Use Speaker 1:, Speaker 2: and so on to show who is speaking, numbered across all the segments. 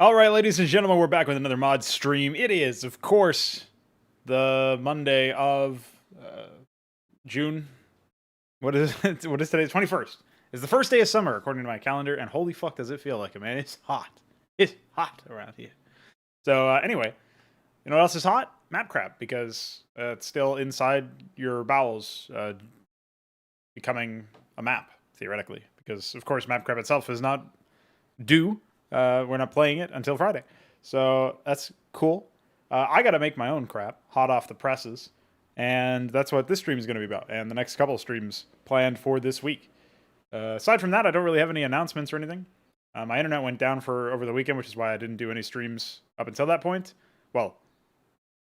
Speaker 1: All right, ladies and gentlemen, we're back with another mod stream. It is, of course, the Monday of June. What is it? What is today? 21st. It's the first day of summer, according to my calendar, and holy fuck, does it feel like it, man? It's hot. It's hot around here. So anyway, you know what else is hot? Map crap, because it's still inside your bowels, becoming a map, theoretically. Because, of course, map crap itself is not due. We're not playing it until Friday. So that's cool. I got to make my own crap, hot off the presses. And that's what this stream is going to be about. And the next couple of streams planned for this week. Aside from that, I don't really have any announcements or anything. My internet went down for over the weekend, which is why I didn't do any streams up until that point. Well,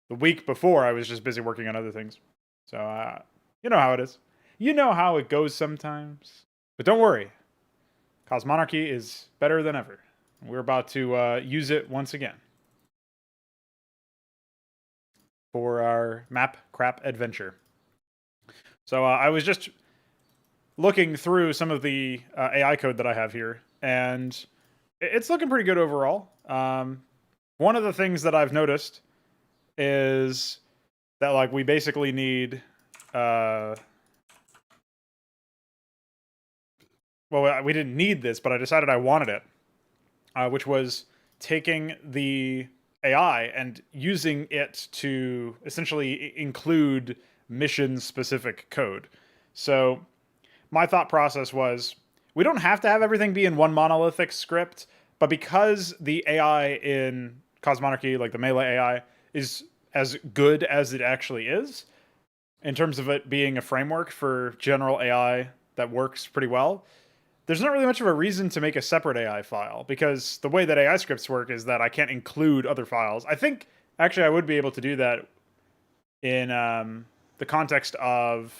Speaker 1: the week before, I was just busy working on other things. So, you know how it is. You know how it goes sometimes. But don't worry. Cosmonarchy is better than ever. We're about to use it once again for our map crap adventure. So I was just looking through some of the AI code that I have here, and it's looking pretty good overall. One of the things that I've noticed is that like we basically need well, we didn't need this, but I decided I wanted it. Which was taking the AI and using it to essentially include mission-specific code. So my thought process was, we don't have to have everything be in one monolithic script, but because the AI in Cosmonarchy, like the Melee AI, is as good as it actually is, in terms of it being a framework for general AI that works pretty well, there's not really much of a reason to make a separate AI file, because the way that AI scripts work is that I can't include other files. I think, actually, I would be able to do that in the context of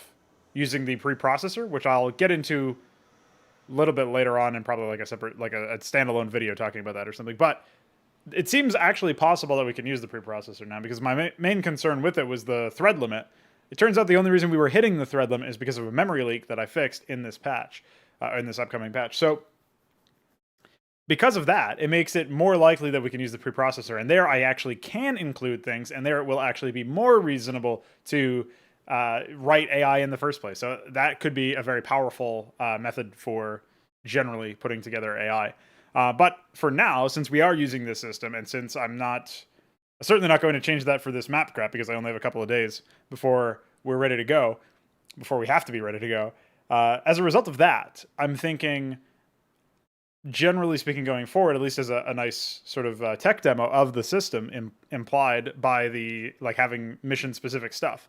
Speaker 1: using the preprocessor, which I'll get into a little bit later on in probably like a separate, like a standalone video talking about that or something. But it seems actually possible that we can use the preprocessor now, because my main concern with it was the thread limit. It turns out the only reason we were hitting the thread limit is because of a memory leak that I fixed in this patch. In this upcoming patch. So because of that, it makes it more likely that we can use the preprocessor. And there I actually can include things, and there it will actually be more reasonable to write AI in the first place. So that could be a very powerful method for generally putting together AI. But for now, since we are using this system, and since I'm certainly not going to change that for this map crap, because I only have a couple of days before we're ready to go, before we have to be ready to go, as a result of that, I'm thinking, generally speaking, going forward, at least as a nice sort of tech demo of the system implied by the like having mission specific stuff,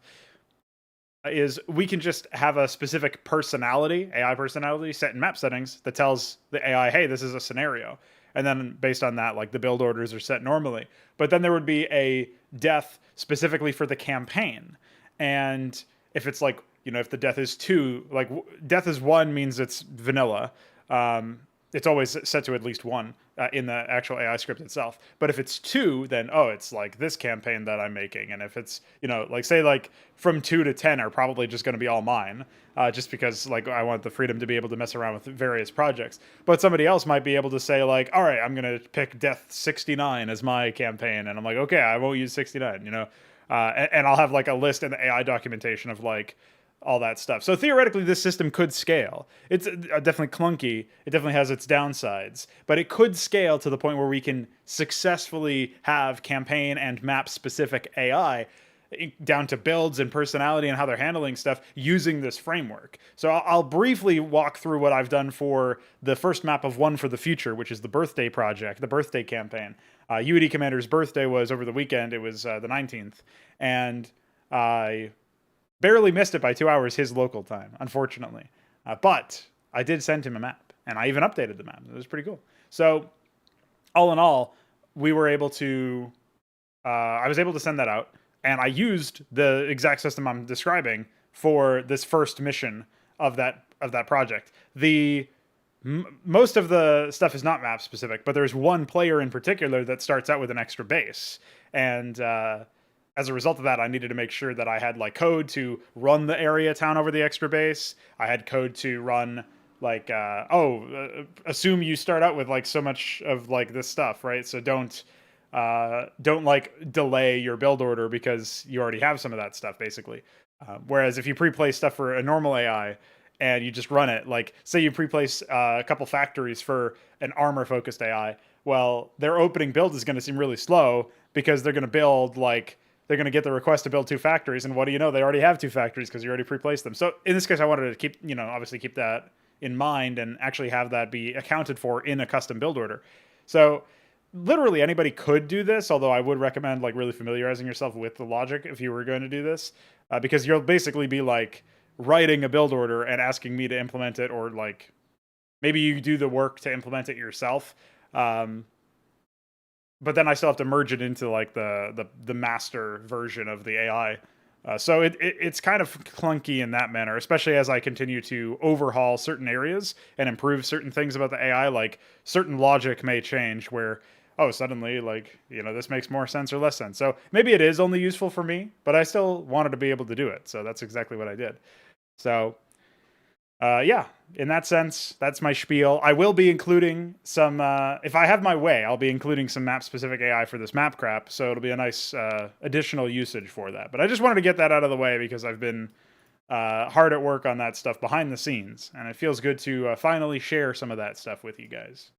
Speaker 1: is we can just have a specific personality, AI personality, set in map settings that tells the AI, hey, this is a scenario. And then based on that, like the build orders are set normally. But then there would be a death specifically for the campaign. And if it's like, you know, if the death is 2, like death is 1 means it's vanilla. It's always set to at least 1 in the actual AI script itself. But if it's 2, then, oh, it's like this campaign that I'm making. And if it's, you know, like say like from 2 to 10 are probably just going to be all mine, just because like I want the freedom to be able to mess around with various projects. But somebody else might be able to say like, all right, I'm going to pick death 69 as my campaign. And I'm like, okay, I won't use 69, you know. And I'll have like a list in the AI documentation of like, all that stuff. So theoretically, this system could scale. It's definitely clunky. It definitely has its downsides, but it could scale to the point where we can successfully have campaign and map specific AI down to builds and personality and how they're handling stuff using this framework. So I'll briefly walk through what I've done for the first map of One for the Future, which is the birthday project, the birthday campaign. UED Commander's birthday was over the weekend. It was the 19th. And I barely missed it by 2 hours his local time, unfortunately. But I did send him a map, and I even updated the map. It was pretty cool. So all in all, we were able to, I was able to send that out, and I used the exact system I'm describing for this first mission of that project. Most of the stuff is not map specific, but there's one player in particular that starts out with an extra base. And as a result of that, I needed to make sure that I had like code to run the area town over the extra base. I had code to run like assume you start out with like so much of like this stuff, right? So don't like delay your build order because you already have some of that stuff basically. Whereas if you pre-place stuff for a normal AI and you just run it, like say you pre-place a couple factories for an armor focused AI, well, their opening build is going to seem really slow because they're going to build like they're going to get the request to build two factories, and what do you know? They already have two factories because you already pre-placed them. So in this case, I wanted to keep, obviously keep that in mind and actually have that be accounted for in a custom build order. So literally anybody could do this, although I would recommend like really familiarizing yourself with the logic if you were going to do this, because you'll basically be like writing a build order and asking me to implement it, or like maybe you do the work to implement it yourself. Um, but then I still have to merge it into like the master version of the AI. So it's kind of clunky in that manner, especially as I continue to overhaul certain areas and improve certain things about the AI. Like certain logic may change where, oh, suddenly like this makes more sense or less sense. So maybe it is only useful for me, but I still wanted to be able to do it. So that's exactly what I did. So yeah, in that sense, that's my spiel. I will be including some, if I have my way, I'll be including some map specific AI for this map crap. So it'll be a nice additional usage for that. But I just wanted to get that out of the way because I've been hard at work on that stuff behind the scenes. And it feels good to finally share some of that stuff with you guys.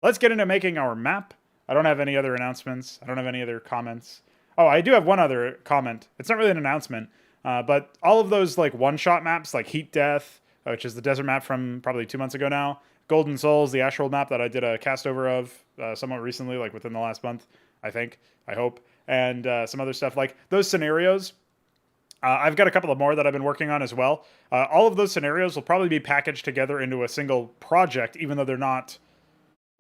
Speaker 1: Let's get into making our map. I don't have any other announcements. I don't have any other comments. Oh, I do have one other comment. It's not really an announcement, but all of those like one-shot maps like Heat Death, which is the desert map from probably 2 months ago now. Golden Souls, the Ashworld map that I did a cast over of somewhat recently, like within the last month, I think, I hope, and some other stuff. Like those scenarios, I've got a couple of more that I've been working on as well. All of those scenarios will probably be packaged together into a single project, even though they're not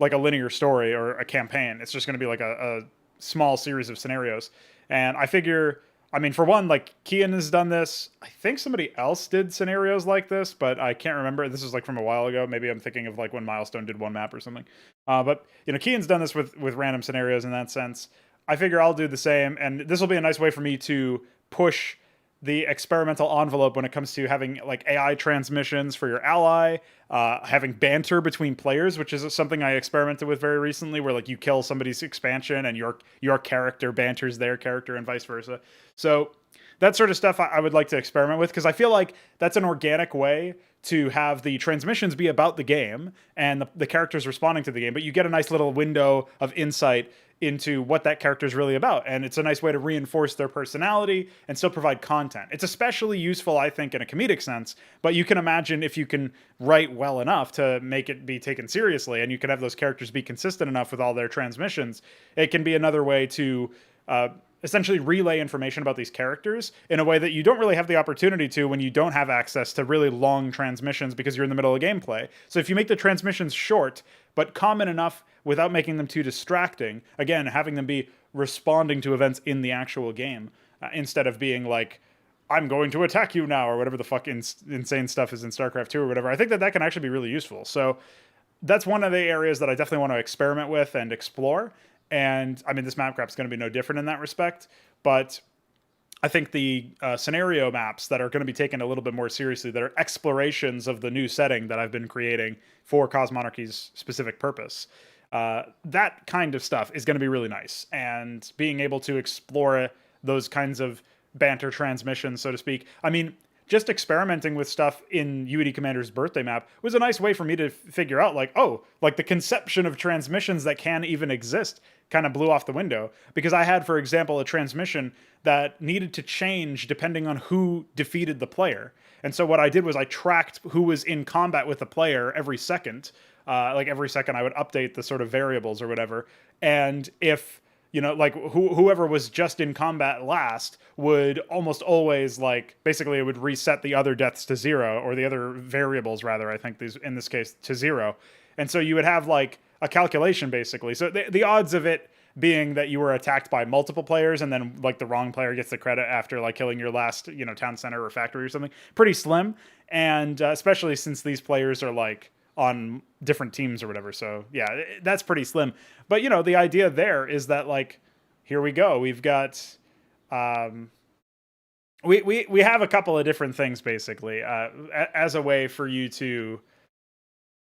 Speaker 1: like a linear story or a campaign. It's just going to be like a small series of scenarios. And I figure, I mean, for one, like Kian has done this. I think somebody else did scenarios like this, but I can't remember. This is like from a while ago. Maybe I'm thinking of like when Milestone did one map or something. But Kian's done this with random scenarios in that sense. I figure I'll do the same, and this will be a nice way for me to push the experimental envelope when it comes to having like AI transmissions for your ally, having banter between players, which is something I experimented with very recently, where like you kill somebody's expansion and your character banters their character and vice versa. So that sort of stuff I would like to experiment with because I feel like that's an organic way to have the transmissions be about the game and the characters responding to the game, but you get a nice little window of insight into what that character is really about. And it's a nice way to reinforce their personality and still provide content. It's especially useful, I think, in a comedic sense, but you can imagine if you can write well enough to make it be taken seriously and you can have those characters be consistent enough with all their transmissions, it can be another way to essentially relay information about these characters in a way that you don't really have the opportunity to when you don't have access to really long transmissions because you're in the middle of gameplay. So if you make the transmissions short, but common enough without making them too distracting, again, having them be responding to events in the actual game, instead of being like, I'm going to attack you now, or whatever the fuck insane stuff is in Starcraft 2 or whatever. I think that can actually be really useful. So that's one of the areas that I definitely want to experiment with and explore. And I mean, this map crap is going to be no different in that respect. But I think the scenario maps that are going to be taken a little bit more seriously, that are explorations of the new setting that I've been creating for Cosmonarchy's specific purpose, that kind of stuff is going to be really nice. And being able to explore those kinds of banter transmissions, so to speak. I mean, just experimenting with stuff in UED Commander's birthday map was a nice way for me to figure out, like, oh, like the conception of transmissions that can even exist kind of blew off the window. Because I had, for example, a transmission that needed to change depending on who defeated the player. And so what I did was I tracked who was in combat with the player every second. Like every second I would update the sort of variables or whatever. And if like whoever was just in combat last would almost always, like, basically it would reset the other deaths to 0, or the other variables rather, I think these in this case to 0. And so you would have like a calculation basically. So the odds of it being that you were attacked by multiple players and then like the wrong player gets the credit after like killing your last, town center or factory or something, pretty slim. And especially since these players are like on different teams or whatever. So yeah, that's pretty slim. But the idea there is that, like, here we go. We've got we have a couple of different things basically as a way for you to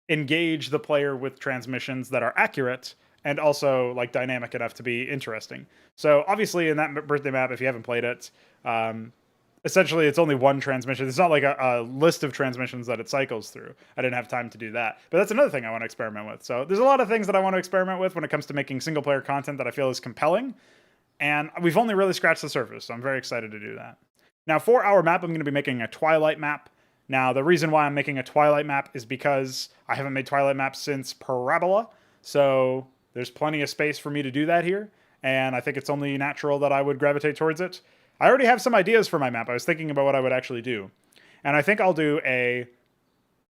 Speaker 1: engage the player with transmissions that are accurate and also like dynamic enough to be interesting. So obviously in that birthday map, if you haven't played it, essentially it's only one transmission. It's not like a list of transmissions that it cycles through. I didn't have time to do that, but that's another thing I want to experiment with. So there's a lot of things that I want to experiment with when it comes to making single player content that I feel is compelling, and we've only really scratched the surface, so I'm very excited to do that. Now for our map, I'm going to be making a Twilight map. Now the reason why I'm making a Twilight map is because I haven't made Twilight maps since Parabola, so there's plenty of space for me to do that here, and I think it's only natural that I would gravitate towards it. I already have some ideas for my map. I was thinking about what I would actually do. And I think I'll do a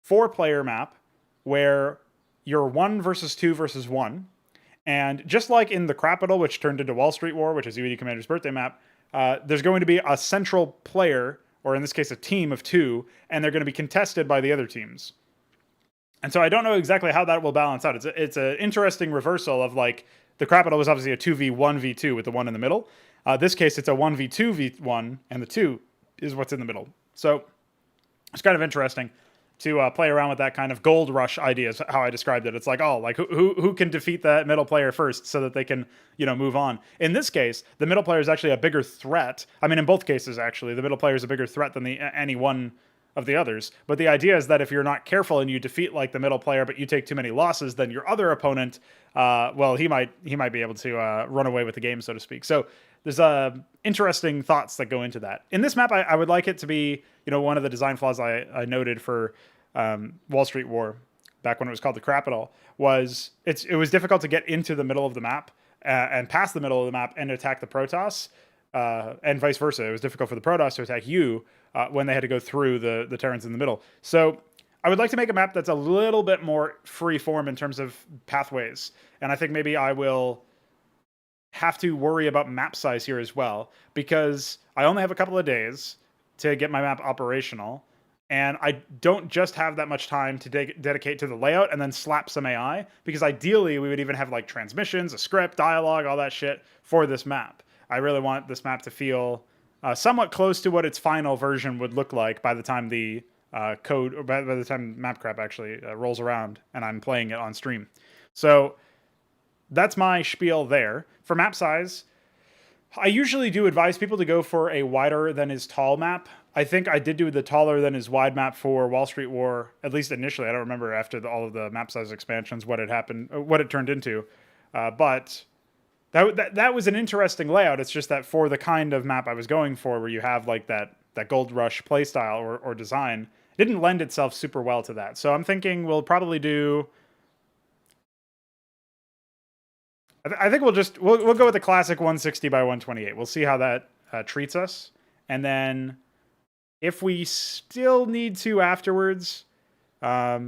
Speaker 1: 4-player map where you're 1 versus 2 versus 1. And just like in the Capital, which turned into Wall Street War, which is UED Commander's birthday map, there's going to be a central player, or in this case a team of 2, and they're going to be contested by the other teams. And so I don't know exactly how that will balance out. It's an interesting reversal of like, the Capital was obviously a 2v1 v2 with the 1 in the middle. This case, it's a 1v2 v1, and the 2 is what's in the middle. So it's kind of interesting to play around with that kind of gold rush idea is how I described it. It's like, oh, like who can defeat that middle player first so that they can, move on. In this case, the middle player is actually a bigger threat. I mean, in both cases, actually, the middle player is a bigger threat than any one of the others. But the idea is that if you're not careful and you defeat like the middle player, but you take too many losses, then your other opponent, he might be able to run away with the game, so to speak. So there's interesting thoughts that go into that. In this map, I would like it to be, one of the design flaws I noted for Wall Street War, back when it was called the Capital, was it was difficult to get into the middle of the map and past the middle of the map and attack the Protoss, and vice versa. It was difficult for the Protoss to attack you when they had to go through the Terrans in the middle. So I would like to make a map that's a little bit more free form in terms of pathways, and I think maybe I will have to worry about map size here as well, because I only have a couple of days to get my map operational, and I don't just have that much time to dedicate to the layout and then slap some AI, because ideally we would even have like transmissions, a script, dialogue, all that shit for this map. I really want this map to feel somewhat close to what its final version would look like by the time the code, or by the time Mapcrap actually rolls around and I'm playing it on stream. So that's my spiel there. For map size, I usually do advise people to go for a wider than is tall map. I think I did do the taller than is wide map for Wall Street War, at least initially. I don't remember after all of the map size expansions what it turned into, but that was an interesting layout. It's just that for the kind of map I was going for, where you have like that Gold Rush playstyle or design, it didn't lend itself super well to that. So I'm thinking we'll probably do. I think we'll go with the classic 160 by 128. We'll see how that treats us, and then if we still need to afterwards, maybe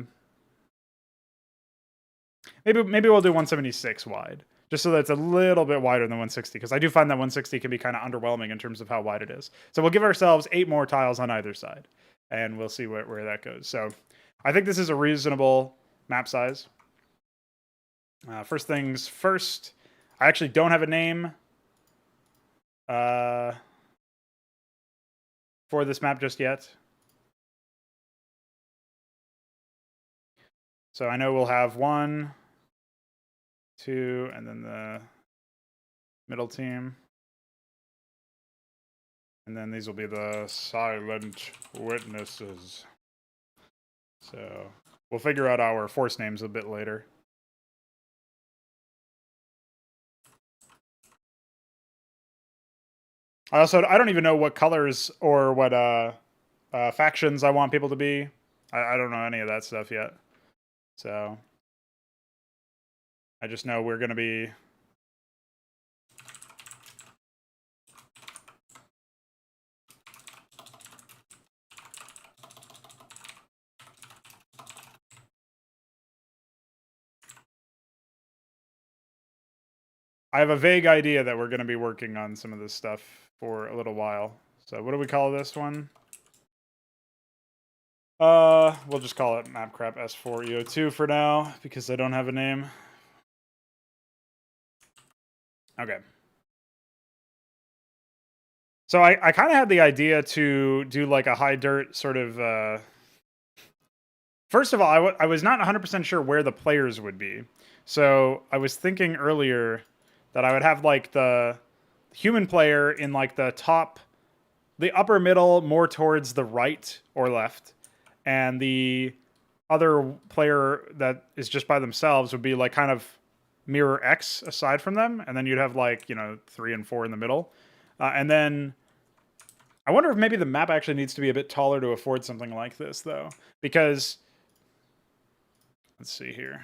Speaker 1: we'll do 176 wide, just so that it's a little bit wider than 160, because I do find that 160 can be kind of underwhelming in terms of how wide it is. So we'll give ourselves 8 more tiles on either side, and we'll see where that goes. So I think this is a reasonable map size. First things first, I actually don't have a name for this map just yet. So I know we'll have 1, 2, and then the middle team. And then these will be the silent witnesses. So we'll figure out our force names a bit later. I don't even know what colors or what factions I want people to be. I don't know any of that stuff yet. So I just know we're going to be... I have a vague idea that we're going to be working on some of this stuff for a little while. So what do we call this one? We'll just call it Mapcrap S4EO2 for now, because I don't have a name. Okay. So I kind of had the idea to do like a high dirt sort of... First of all, I was not 100% sure where the players would be. So I was thinking earlier that I would have like the human player in like the top, the upper middle, more towards the right or left, and the other player that is just by themselves would be like kind of mirror X aside from them, and then you'd have like, 3 and 4 in the middle, and then I wonder if maybe the map actually needs to be a bit taller to afford something like this, though, because let's see here.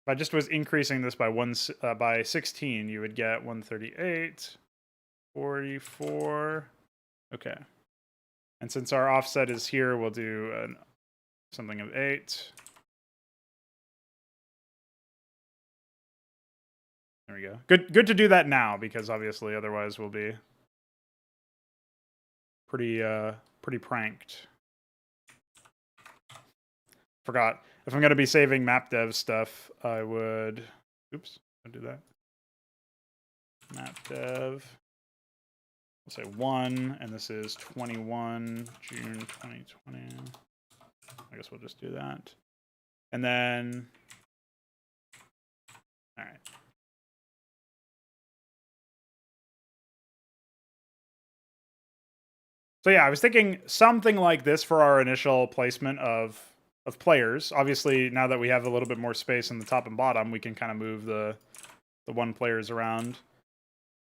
Speaker 1: If I just was increasing this by 16, you would get 138, 44. Okay. And since our offset is here, we'll do something of 8. There we go. Good to do that now, because obviously otherwise we'll be pretty pranked. Forgot. If I'm going to be saving map dev stuff, I would... Oops, don't do that. Map dev. We'll say 1, and this is 21 June 2020. I guess we'll just do that. And then... All right. So yeah, I was thinking something like this for our initial placement of players. Obviously, now that we have a little bit more space in the top and bottom, we can kind of move the one players around.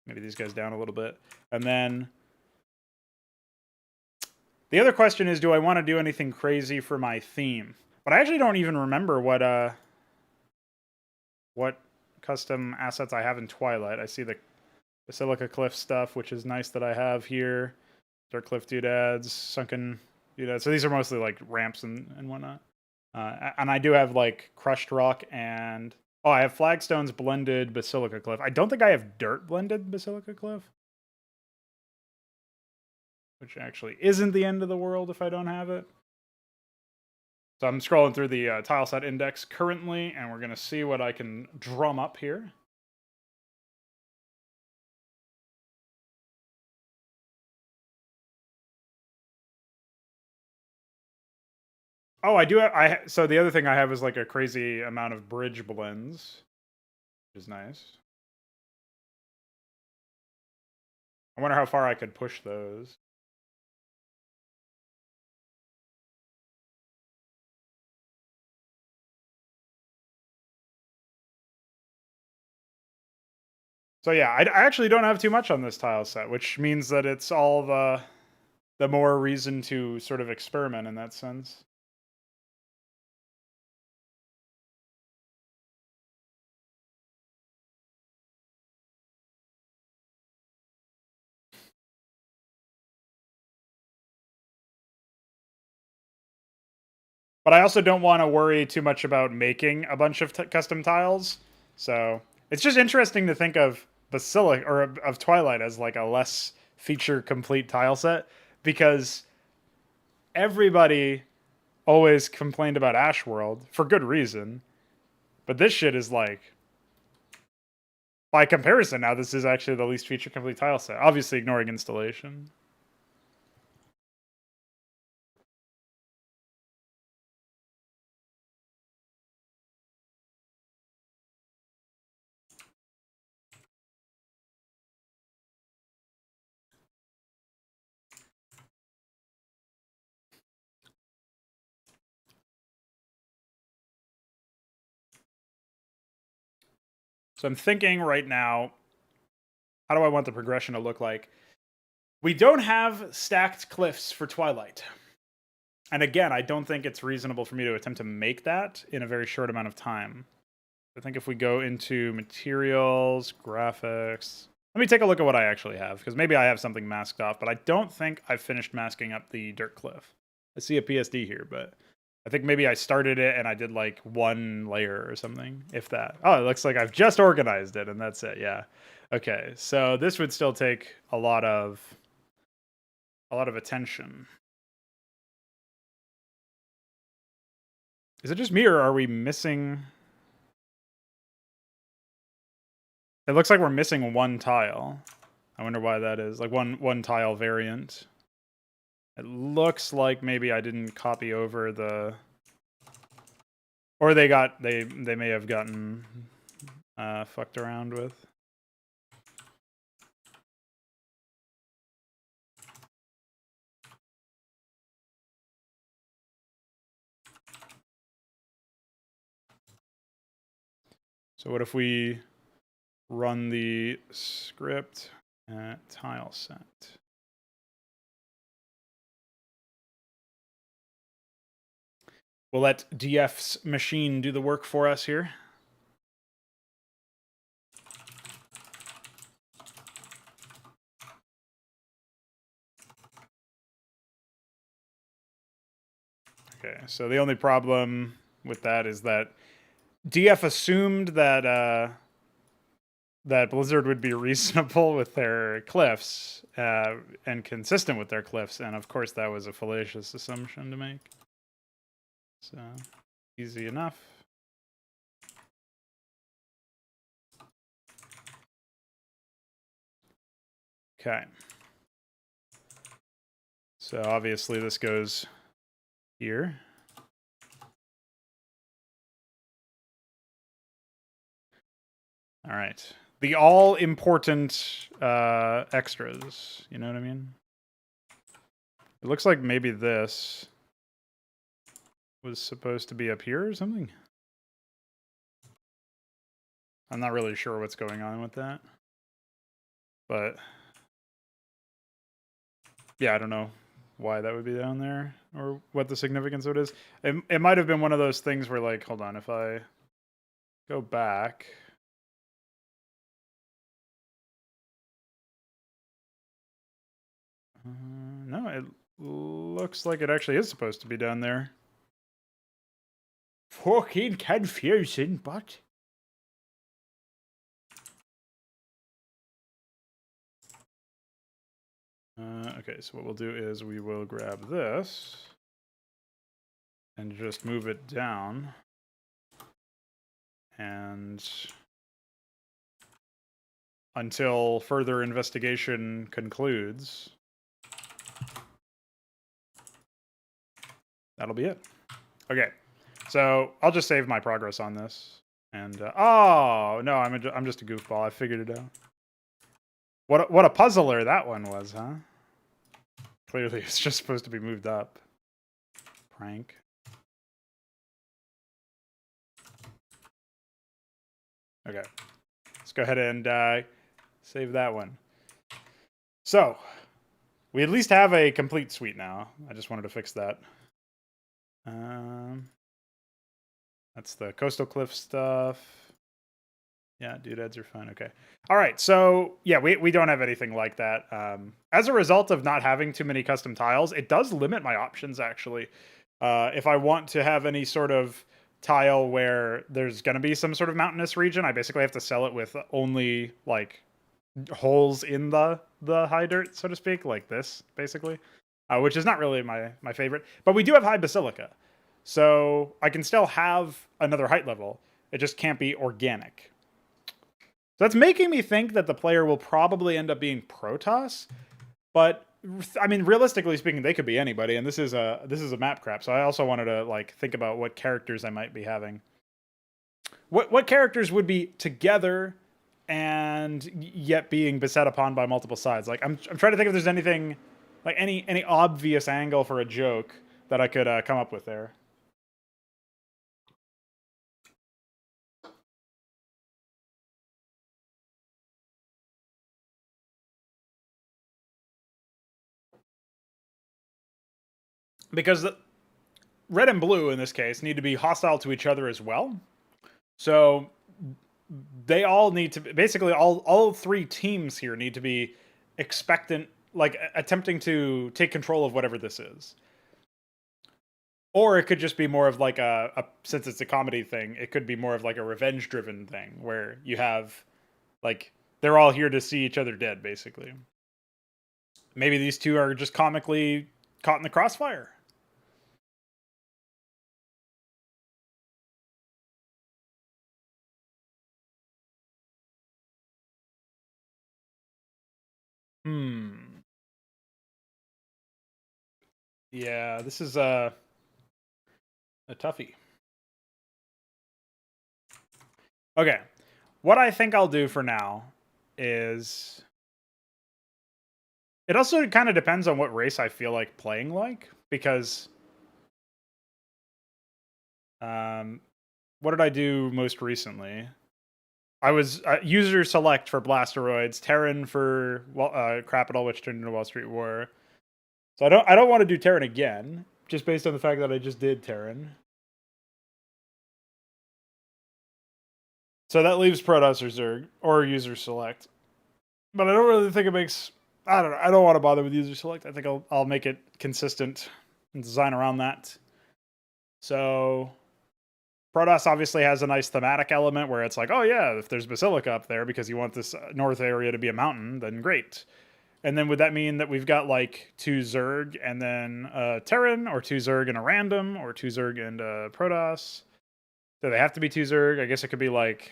Speaker 1: Maybe these guys down a little bit. And then the other question is, do I want to do anything crazy for my theme? But I actually don't even remember what custom assets I have in Twilight. I see the Basilica Cliff stuff, which is nice that I have here. Dark Cliff doodads, sunken doodads. So these are mostly like ramps and whatnot. And I do have like crushed rock and... Oh, I have flagstones blended Basilica Cliff. I don't think I have dirt blended Basilica Cliff. Which actually isn't the end of the world if I don't have it. So I'm scrolling through the tile set index currently, and we're going to see what I can drum up here. Oh, I do have... So the other thing I have is like a crazy amount of bridge blends, which is nice. I wonder how far I could push those. So yeah, I actually don't have too much on this tile set, which means that it's all the more reason to sort of experiment in that sense. But I also don't want to worry too much about making a bunch of custom tiles. So it's just interesting to think of Basilica or of Twilight as like a less feature complete tile set, because everybody always complained about Ashworld for good reason. But this shit is like, by comparison now, this is actually the least feature complete tile set. Obviously ignoring installation. So I'm thinking right now, how do I want the progression to look like? We don't have stacked cliffs for Twilight. And again, I don't think it's reasonable for me to attempt to make that in a very short amount of time. I think if we go into materials, graphics... Let me take a look at what I actually have, because maybe I have something masked off, but I don't think I've finished masking up the dirt cliff. I see a PSD here, but I think maybe I started it and I did like one layer or something, if that. Oh, it looks like I've just organized it and that's it, yeah. Okay, so this would still take a lot of attention. Is it just me, or are we missing... It looks like we're missing one tile. I wonder why that is. Like one tile variant. It looks like maybe I didn't copy over the, or they may have gotten fucked around with. So what if we run the script at tile set? We'll let DF's machine do the work for us here. Okay, so the only problem with that is that DF assumed that that Blizzard would be reasonable with their cliffs and consistent with their cliffs, and of course that was a fallacious assumption to make. So, easy enough. Okay. So obviously this goes here. All right. The all-important extras, you know what I mean? It looks like maybe this was supposed to be up here or something. I'm not really sure what's going on with that. But yeah, I don't know why that would be down there or what the significance of it is. It might have been one of those things where, like, hold on, if I go back. No, it looks like it actually is supposed to be down there. Fucking confusing, but... okay, so what we'll do is we will grab this and just move it down. And until further investigation concludes, that'll be it. Okay, so I'll just save my progress on this. And oh no, I'm just a goofball. I figured it out. What a puzzler that one was, huh? Clearly, it's just supposed to be moved up. Prank. Okay, let's go ahead and save that one. So we at least have a complete suite now. I just wanted to fix that. That's the coastal cliff stuff. Yeah, doodads are fun. Okay. All right. So yeah, we don't have anything like that. As a result of not having too many custom tiles, it does limit my options actually. If I want to have any sort of tile where there's going to be some sort of mountainous region, I basically have to sell it with only like holes in the high dirt, so to speak, like this basically, which is not really my favorite. But we do have high basilica, so I can still have another height level. It just can't be organic. So that's making me think that the player will probably end up being Protoss, but I mean, realistically speaking, they could be anybody, and this is a map crap. So I also wanted to like think about what characters I might be having. What characters would be together and yet being beset upon by multiple sides? Like I'm trying to think if there's anything, like any obvious angle for a joke that I could come up with there. Because red and blue in this case need to be hostile to each other as well. So they all need to basically all three teams here need to be expectant, like attempting to take control of whatever this is. Or it could just be more of like a since it's a comedy thing, it could be more of like a revenge driven thing where you have like they're all here to see each other dead basically. Maybe these two are just comically caught in the crossfire. Hmm. Yeah, this is a toughie. Okay. What I think I'll do for now is it also kind of depends on what race I feel like playing like because what did I do most recently? I was user select for Blasteroids, Terran for Capital, which turned into Wall Street War. So I don't want to do Terran again, just based on the fact that I just did Terran. So that leaves Protoss or Zerg or user select. But I don't really think it makes. I don't know. I don't want to bother with user select. I think I'll make it consistent and design around that. So Protoss obviously has a nice thematic element where it's like, oh yeah, if there's Basilica up there because you want this north area to be a mountain, then great. And then would that mean that we've got like 2 Zerg and then Terran, or 2 Zerg and a random, or 2 Zerg and Protoss? Do they have to be 2 Zerg? I guess it could be like.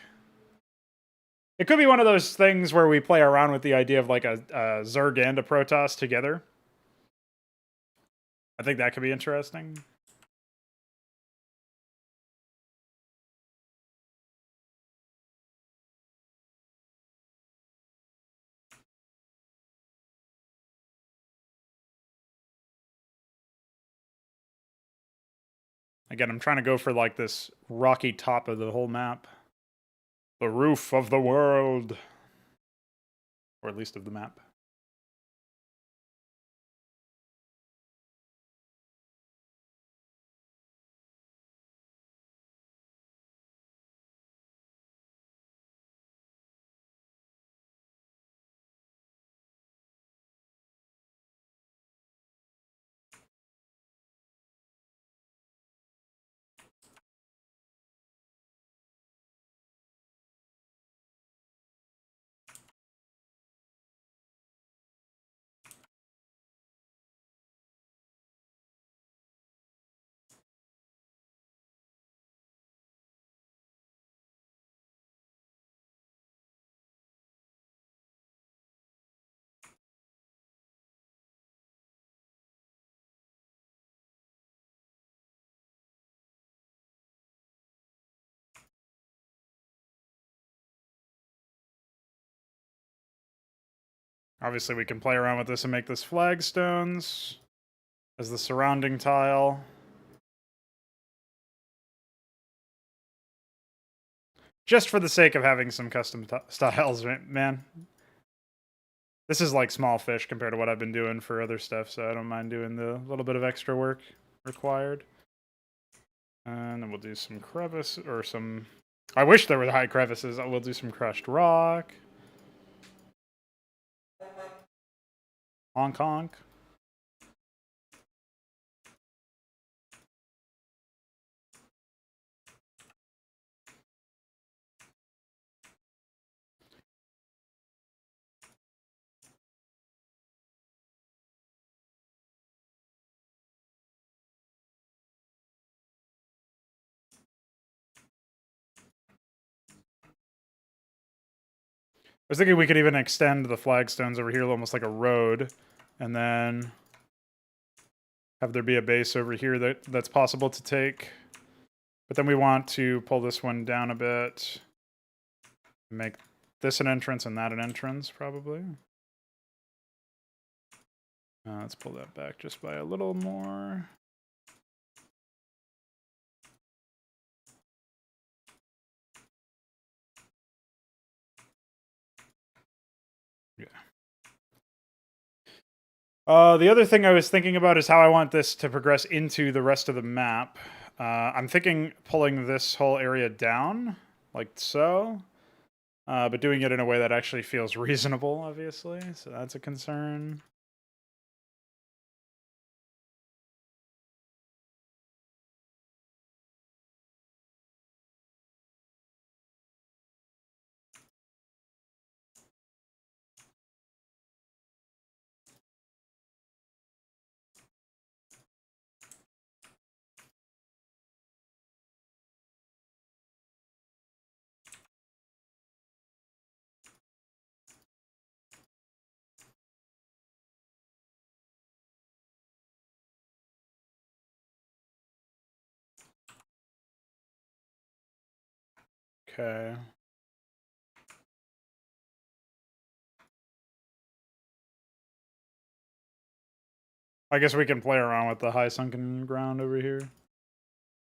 Speaker 1: It could be one of those things where we play around with the idea of like a Zerg and a Protoss together. I think that could be interesting. Again, I'm trying to go for like this rocky top of the whole map. The roof of the world. Or at least of the map. Obviously, we can play around with this and make this flagstones as the surrounding tile. Just for the sake of having some custom styles, man. This is like small fish compared to what I've been doing for other stuff, so I don't mind doing the little bit of extra work required. And then we'll do some crevice, or some... I wish there were high crevices. We'll do some crushed rock. Honk honk. I was thinking we could even extend the flagstones over here almost like a road, and then have there be a base over here that's possible to take. But then we want to pull this one down a bit, make this an entrance and that an entrance, probably. Let's pull that back just by a little more. Yeah. The other thing I was thinking about is how I want this to progress into the rest of the map. I'm thinking pulling this whole area down, like so, but doing it in a way that actually feels reasonable, obviously, so that's a concern. Okay. I guess we can play around with the high sunken ground over here.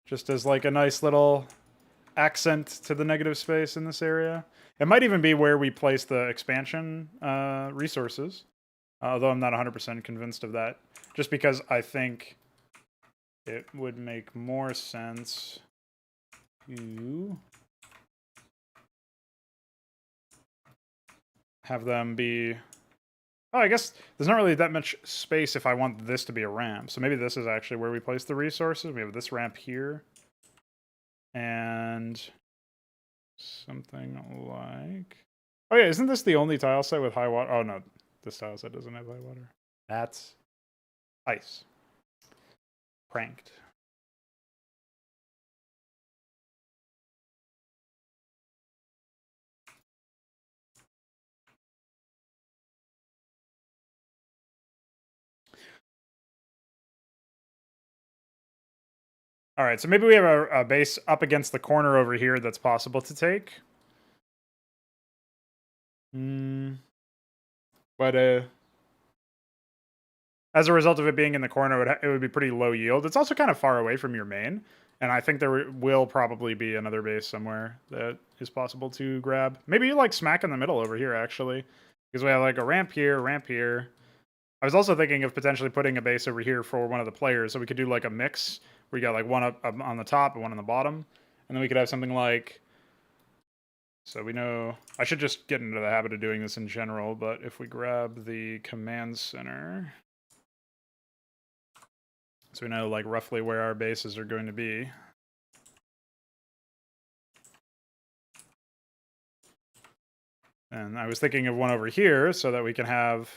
Speaker 1: Just as like a nice little accent to the negative space in this area. It might even be where we place the expansion resources, although I'm not 100% convinced of that. Just because I think it would make more sense to have them be... Oh, I guess there's not really that much space if I want this to be a ramp. So maybe this is actually where we place the resources. We have this ramp here. And something like... Oh yeah, isn't this the only tile set with high water? Oh no, this tile set doesn't have high water. That's ice. Pranked. All right, so maybe we have a base up against the corner over here that's possible to take. But as a result of it being in the corner, it would be pretty low yield. It's also kind of far away from your main, and I think there will probably be another base somewhere that is possible to grab. Maybe like smack in the middle over here, actually, because we have like a ramp here, ramp here. I was also thinking of potentially putting a base over here for one of the players, so we could do like a mix where you got like one up on the top and one on the bottom, and then we could have something like... So we know... I should just get into the habit of doing this in general, but if we grab the command center... So we know like roughly where our bases are going to be. And I was thinking of one over here so that we can have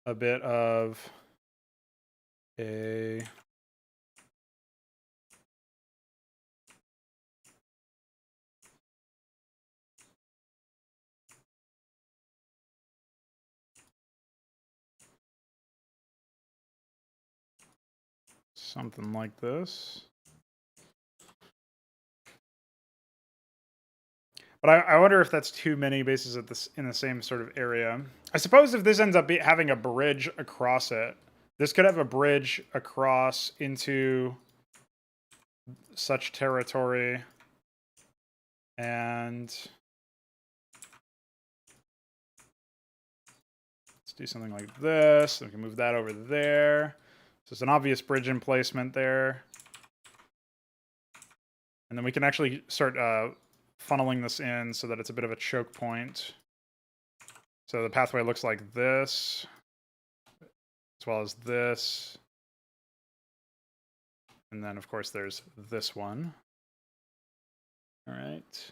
Speaker 1: a bit of a... something like this. But I wonder if that's too many bases at this in the same sort of area. I suppose if this ends up having a bridge across it, this could have a bridge across into such territory. And let's do something like this. We can move that over there. So it's an obvious bridge emplacement there. And then we can actually start funneling this in so that it's a bit of a choke point. So the pathway looks like this, as well as this. And then, of course, there's this one. All right.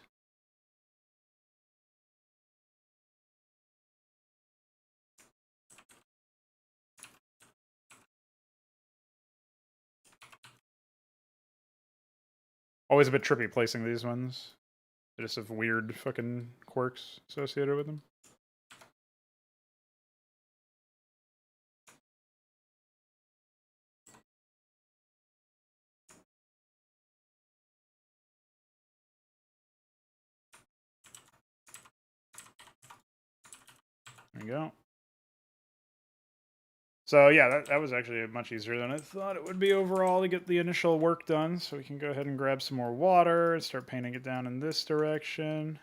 Speaker 1: Always a bit trippy placing these ones. They just have weird fucking quirks associated with them. There you go. So yeah, that was actually much easier than I thought it would be overall to get the initial work done. So we can go ahead and grab some more water and start painting it down in this direction.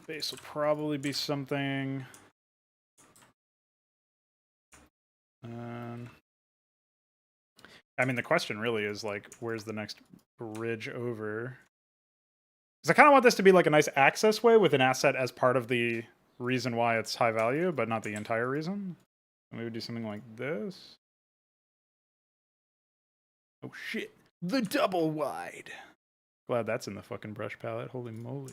Speaker 1: Base will probably be something... I mean, the question really is, like, where's the next bridge over? Because I kind of want this to be like a nice access way with an asset as part of the reason why it's high value, but not the entire reason. Maybe do something like this. Oh shit, the double wide. Glad that's in the fucking brush palette, holy moly.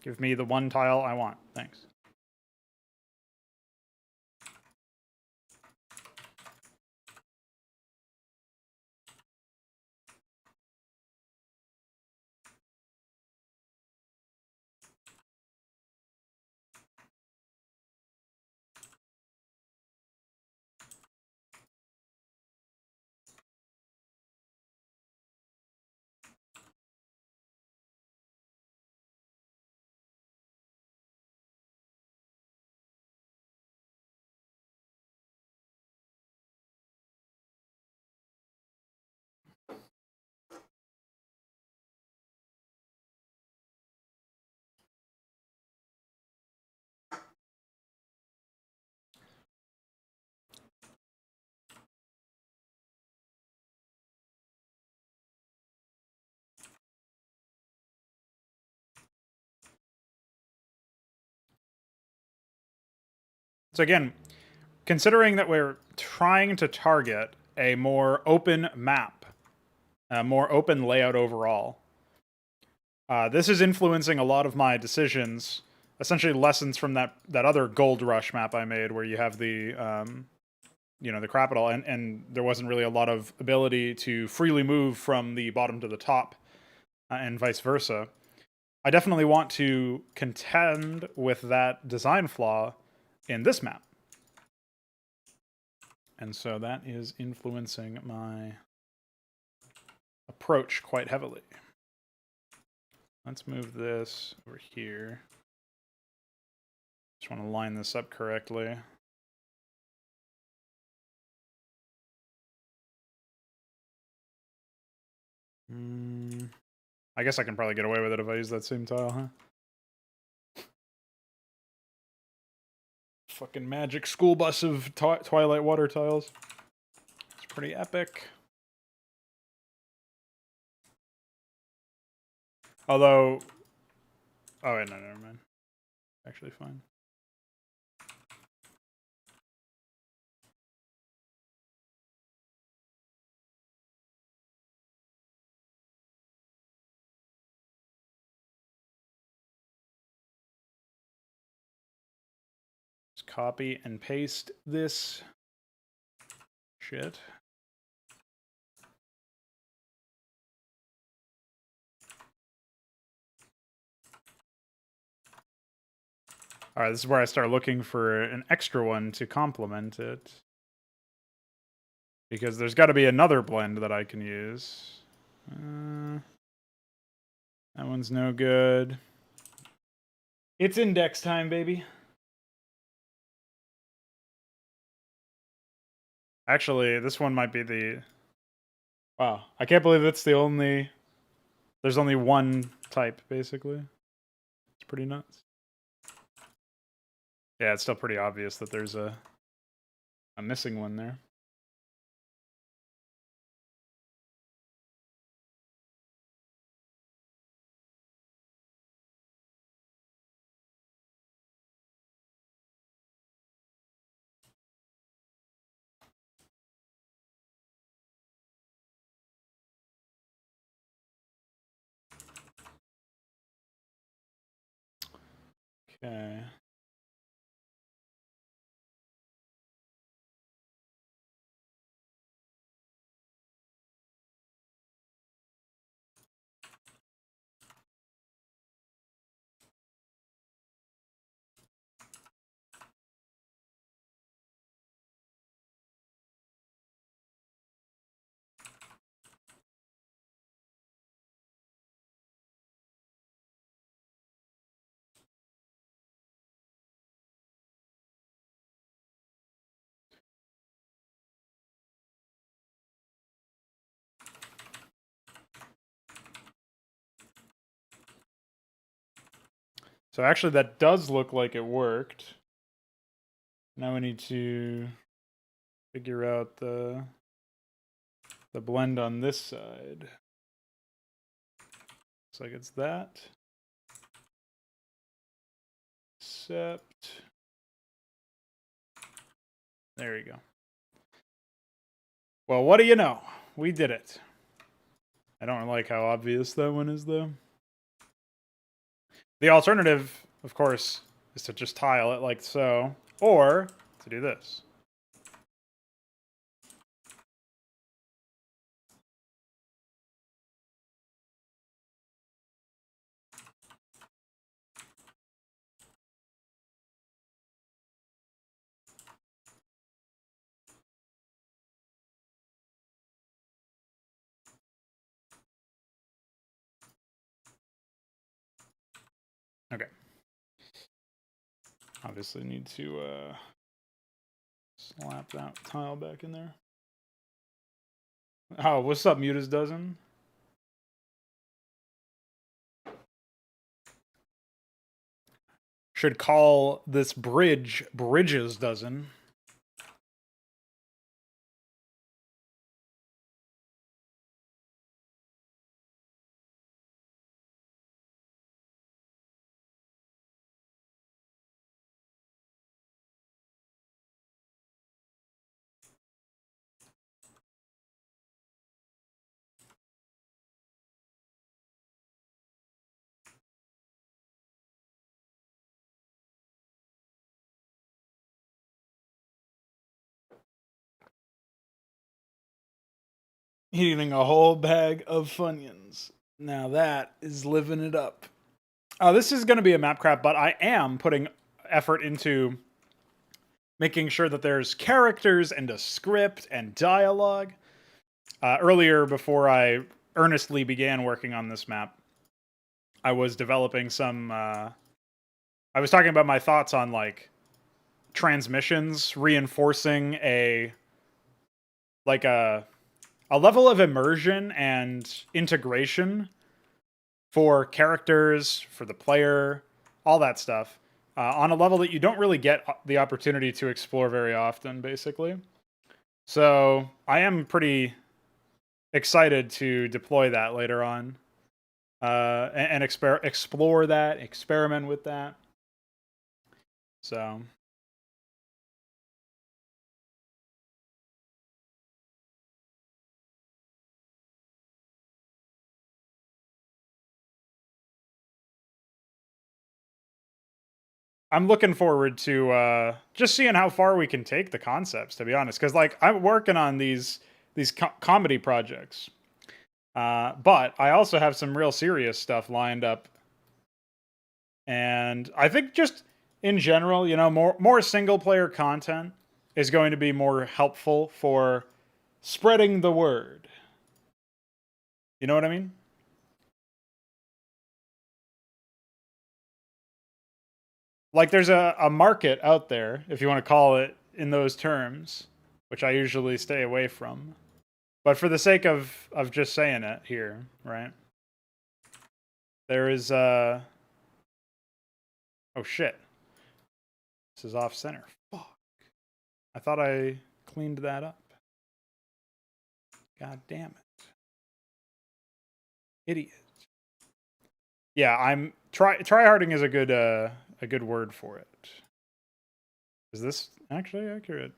Speaker 1: Give me the one tile I want, thanks. So again, considering that we're trying to target a more open map, a more open layout overall, this is influencing a lot of my decisions. Essentially, lessons from that other Gold Rush map I made, where you have the the capital, and there wasn't really a lot of ability to freely move from the bottom to the top, and vice versa. I definitely want to contend with that design flaw in this map. And so that is influencing my approach quite heavily. Let's move this over here. Just want to line this up correctly. I guess I can probably get away with it if I use that same tile, huh? Fucking magic school bus of Twilight water tiles. It's pretty epic. Although... Oh, wait, no, never mind. Actually fine. Just copy and paste this shit. Alright, this is where I start looking for an extra one to complement it. Because there's got to be another blend that I can use. That one's no good. It's index time, baby. Actually, this one might be the... Wow, I can't believe that's the only... There's only one type, basically. It's pretty nuts. Yeah, it's still pretty obvious that there's a missing one there. Okay. So actually that does look like it worked. Now we need to figure out the blend on this side. Looks like it's that. Except... There you go. Well, what do you know? We did it. I don't like how obvious that one is, though. The alternative, of course, is to just tile it like so, or to do this. Okay. Obviously need to slap that tile back in there. Oh, what's up, Mutas Dozen? Should call this bridge Bridges Dozen.
Speaker 2: Eating a whole bag of Funyuns. Now that is living it up.
Speaker 1: This is going to be a map crap, but I am putting effort into making sure that there's characters and a script and dialogue. Earlier, before I earnestly began working on this map, I was developing some. I was talking about my thoughts on like transmissions reinforcing like a level of immersion and integration for characters, for the player, all that stuff, on a level that you don't really get the opportunity to explore very often, basically. So I am pretty excited to deploy that later on, and explore that, experiment with that. So I'm looking forward to just seeing how far we can take the concepts. To be honest, because like I'm working on these comedy projects, but I also have some real serious stuff lined up, and I think just in general, you know, more single player content is going to be more helpful for spreading the word. You know what I mean? Like there's a market out there, if you want to call it in those terms, which I usually stay away from. But for the sake of just saying it here, right? There is oh shit. This is off center. Fuck. I thought I cleaned that up. God damn it. Idiot. Yeah, I'm tryharding is a good word for it. Is this actually accurate?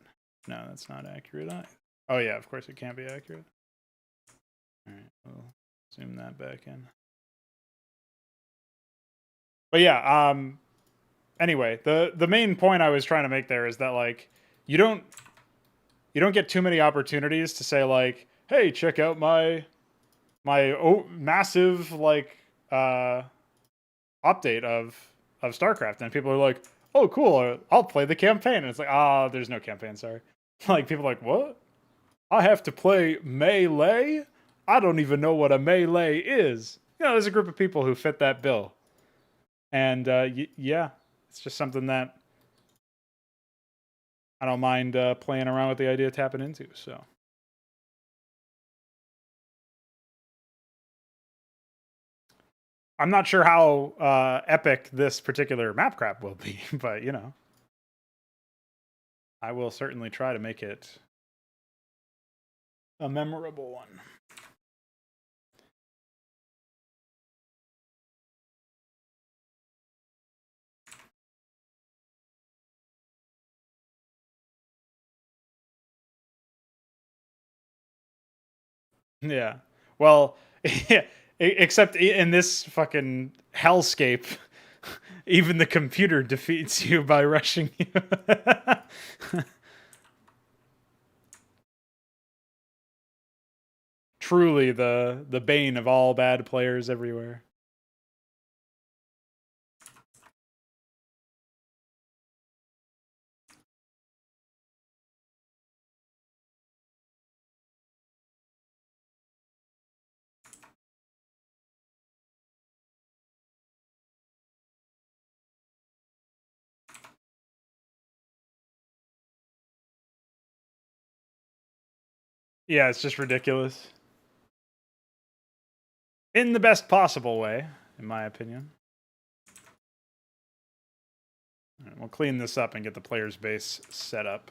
Speaker 1: No, that's not accurate either. Oh yeah, of course it can't be accurate. Alright, we'll zoom that back in. But yeah, anyway, the main point I was trying to make there is that like you don't get too many opportunities to say like, hey, check out my massive like update of Starcraft, and people are like, oh cool, I'll play the campaign, and it's like, there's no campaign, sorry. Like people are like, what? I have to play melee? I don't even know what a melee is. You know, there's a group of people who fit that bill, and yeah, it's just something that I don't mind playing around with the idea of tapping into. So I'm not sure how epic this particular map crap will be, but you know, I will certainly try to make it a memorable one. Yeah. Well, except in this fucking hellscape, even the computer defeats you by rushing you. Truly the bane of all bad players everywhere. Yeah, it's just ridiculous. In the best possible way, in my opinion. All right, we'll clean this up and get the player's base set up.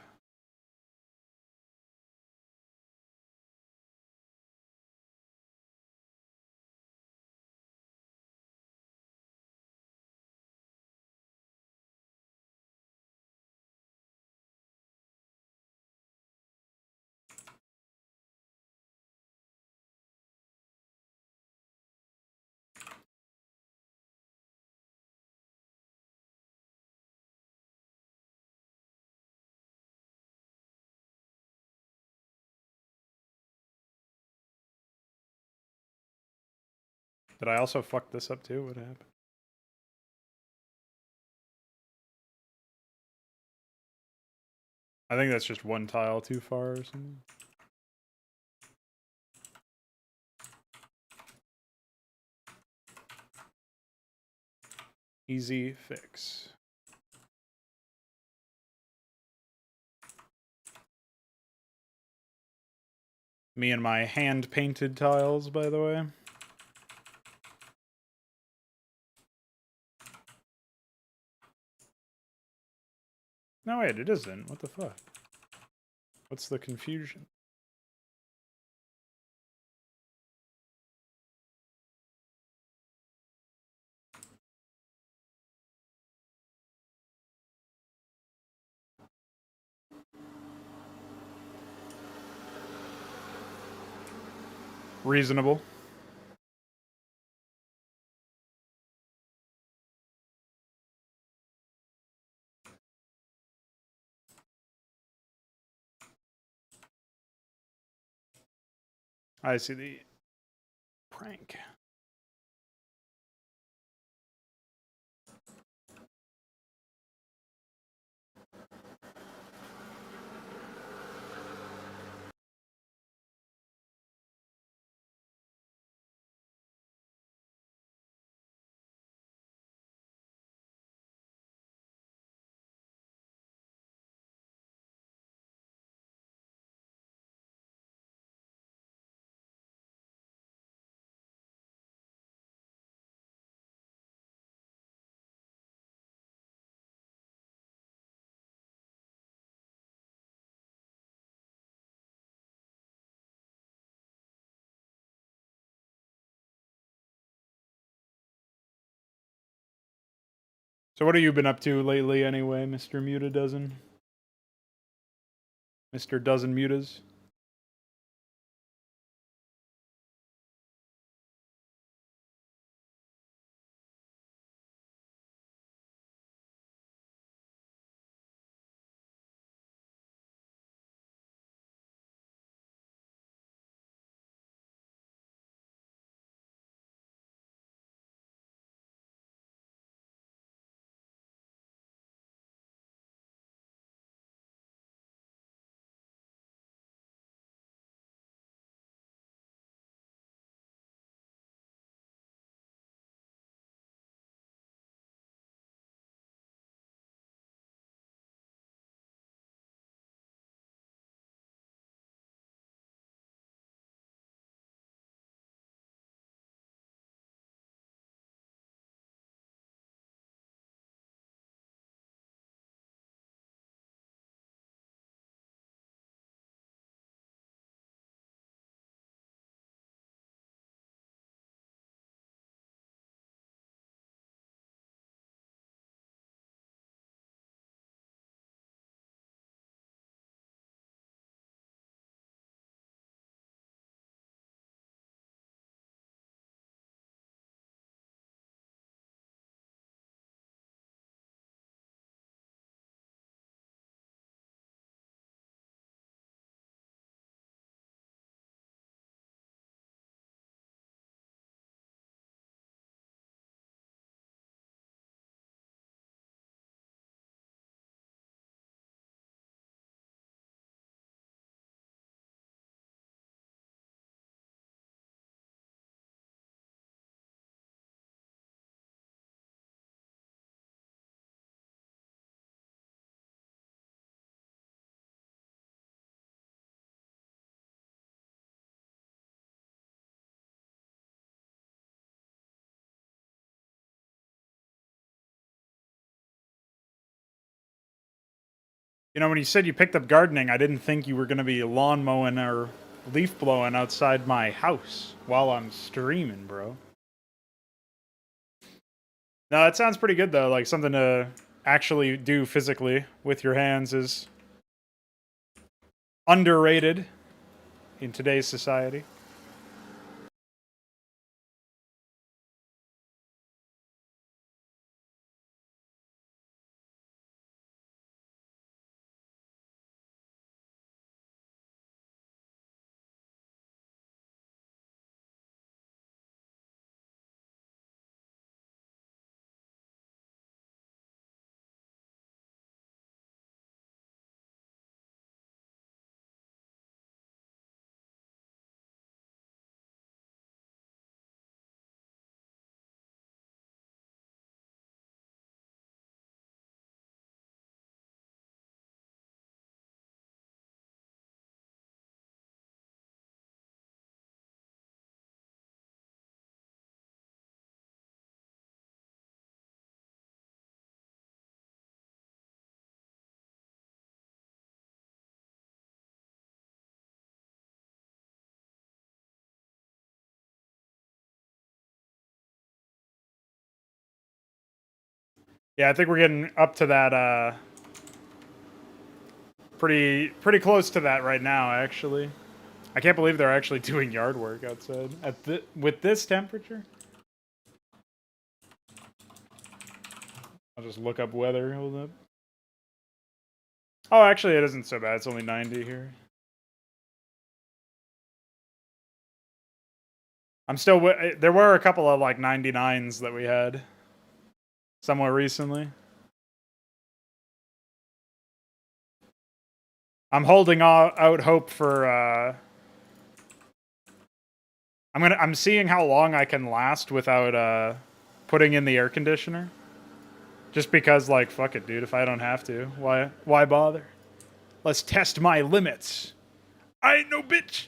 Speaker 1: Did I also fuck this up too? What happened? I think that's just one tile too far or something. Easy fix. Me and my hand-painted tiles, by the way. No, wait, it isn't. What the fuck? What's the confusion? Reasonable. I see the prank. So what have you been up to lately anyway, Mr. Muta-dozen? Mr. Dozen Mutas? You know, when you said you picked up gardening, I didn't think you were going to be lawn mowing or leaf blowing outside my house while I'm streaming, bro. No, it sounds pretty good, though. Like, something to actually do physically with your hands is underrated in today's society. Yeah, I think we're getting up to that, pretty close to that right now, actually. I can't believe they're actually doing yard work outside with this temperature. I'll just look up weather. Hold up. Oh, actually, it isn't so bad. It's only 90 here. I'm still. There were a couple of like 99s that we had somewhere recently. I'm holding out hope for. I'm seeing how long I can last without putting in the air conditioner. Just because, like, fuck it, dude. If I don't have to, why bother? Let's test my limits. I ain't no bitch.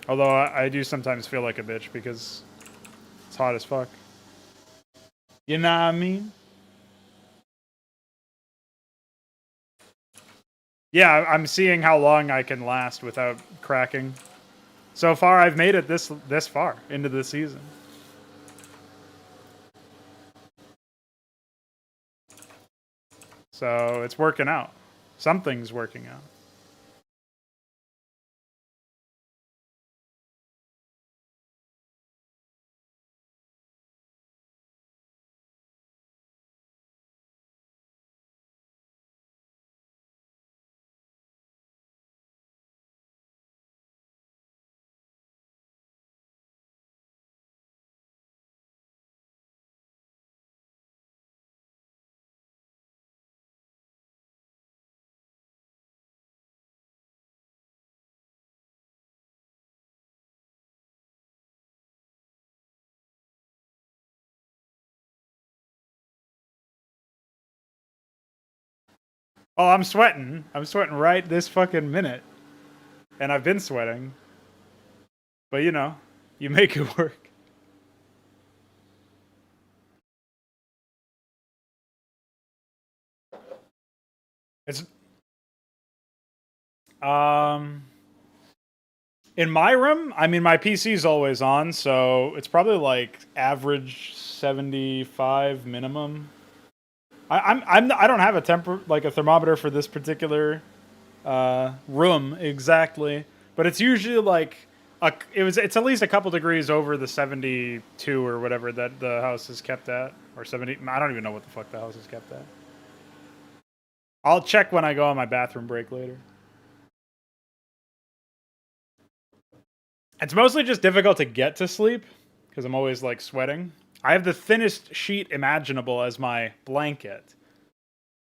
Speaker 1: Although I do sometimes feel like a bitch because it's hot as fuck. You know what I mean? Yeah, I'm seeing how long I can last without cracking. So far, I've made it this far into the season. So it's working out. Something's working out. Oh, I'm sweating. I'm sweating right this fucking minute. And I've been sweating. But you know, you make it work. It's um in my room, I mean my PC's always on, so it's probably like average 75 minimum. I don't have a thermometer for this particular room exactly, but it's usually like it's at least a couple degrees over the 72 or whatever that the house is kept at, or 70. I don't even know what the fuck the house is kept at. I'll check when I go on my bathroom break later. It's mostly just difficult to get to sleep because I'm always like sweating. I have the thinnest sheet imaginable as my blanket,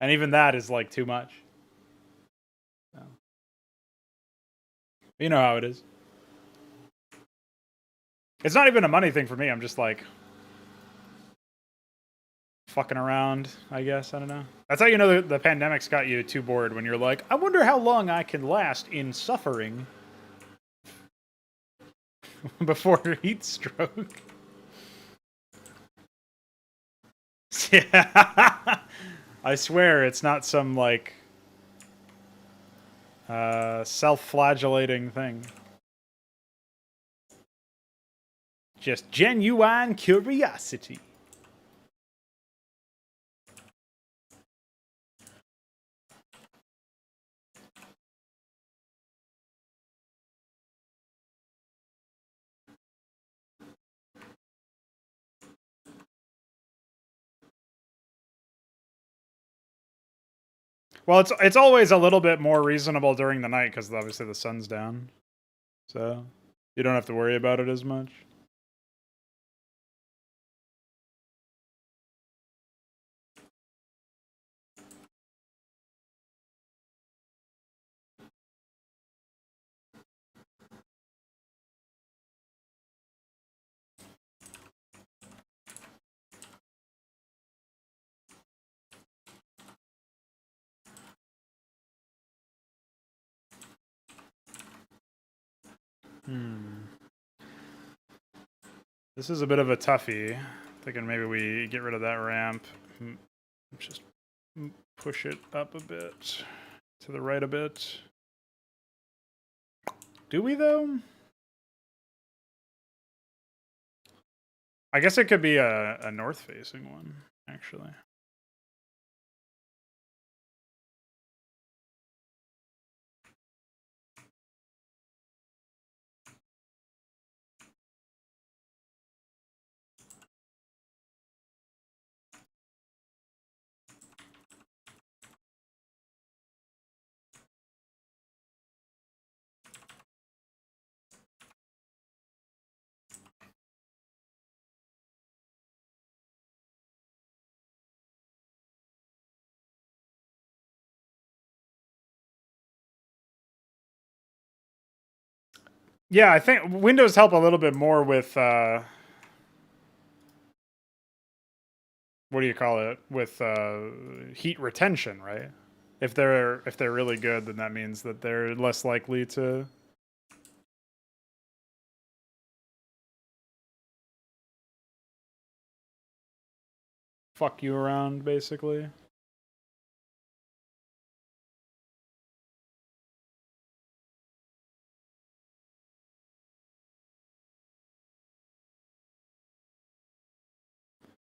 Speaker 1: and even that is like too much. You know how it is. It's not even a money thing for me. I'm just like fucking around, I guess. I don't know. That's how you know the pandemic's got you too bored when you're like, I wonder how long I can last in suffering before heat stroke. Yeah. I swear it's not some like self-flagellating thing. Just genuine curiosity. Well, it's always a little bit more reasonable during the night because obviously the sun's down, so you don't have to worry about it as much. This is a bit of a toughie. Thinking maybe we get rid of that ramp. Just push it up a bit. To the right a bit. Do we, though? I guess it could be a north-facing one, actually. Yeah, I think windows help a little bit more with what do you call it? With heat retention, right? If they're really good, then that means that they're less likely to fuck you around, basically.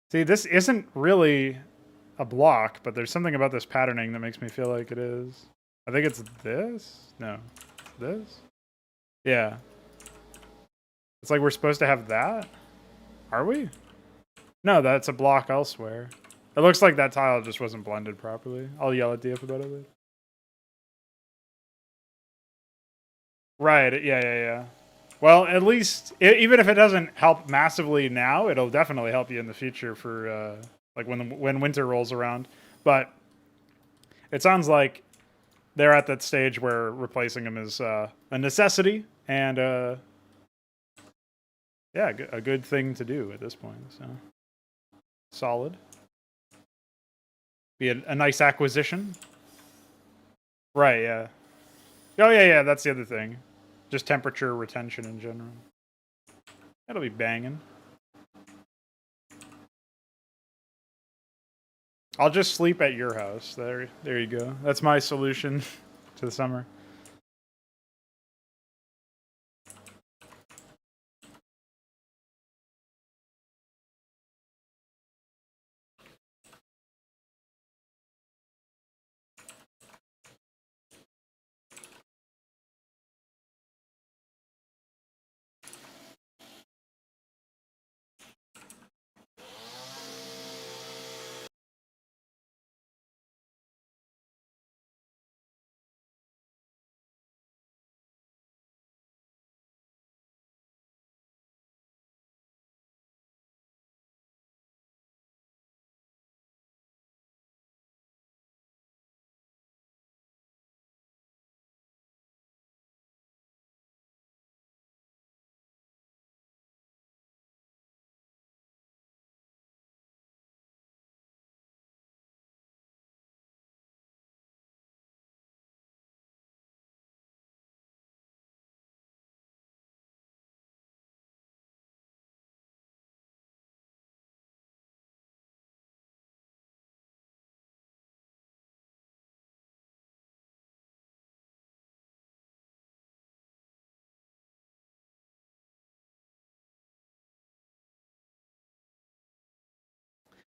Speaker 1: See, this isn't really a block, but there's something about this patterning that makes me feel like it is. I think it's this? No. This? Yeah. It's like we're supposed to have that? Are we? No, that's a block elsewhere. It looks like that tile just wasn't blended properly. I'll yell at DF about it later. Right, yeah. Well, at least, even if it doesn't help massively now, it'll definitely help you in the future for, like, when winter rolls around. But it sounds like they're at that stage where replacing them is a necessity and, yeah, a good thing to do at this point. So, solid. Be a nice acquisition. Right, yeah. Oh, yeah, that's the other thing. Just temperature retention in general. That'll be banging. I'll just sleep at your house. There you go. That's my solution to the summer.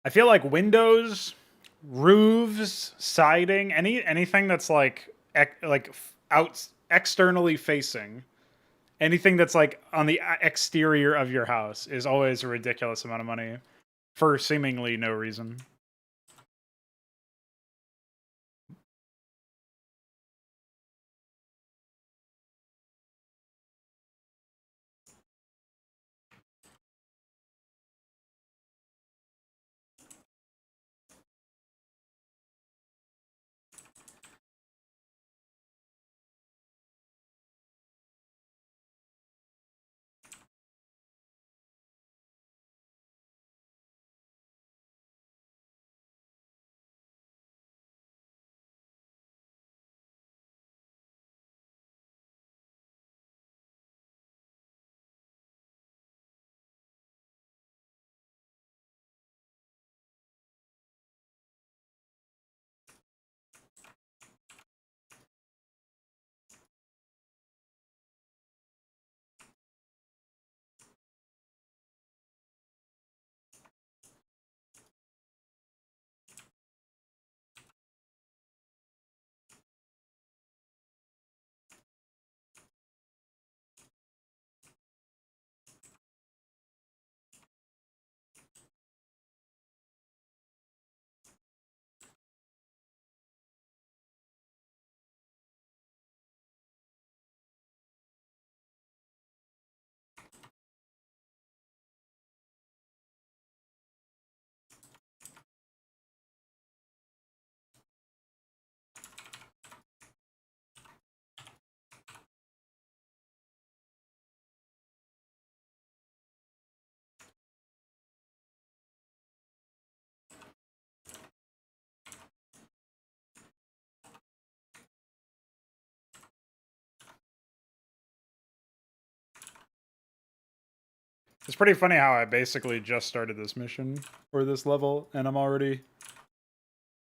Speaker 1: I feel like windows, roofs, siding, anything that's like out externally facing, anything that's like on the exterior of your house is always a ridiculous amount of money for seemingly no reason. It's pretty funny how I basically just started this mission or this level, and I'm already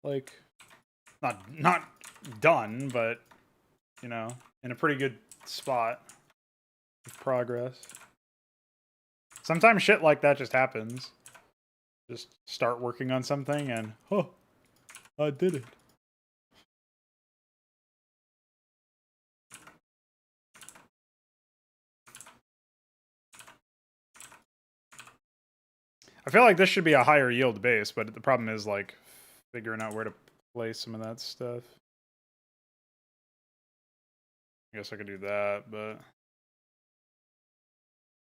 Speaker 1: like not done, but you know, in a pretty good spot of progress. Sometimes shit like that just happens. Just start working on something and oh, I did it. I feel like this should be a higher yield base, but the problem is like figuring out where to place some of that stuff. I guess I could do that, but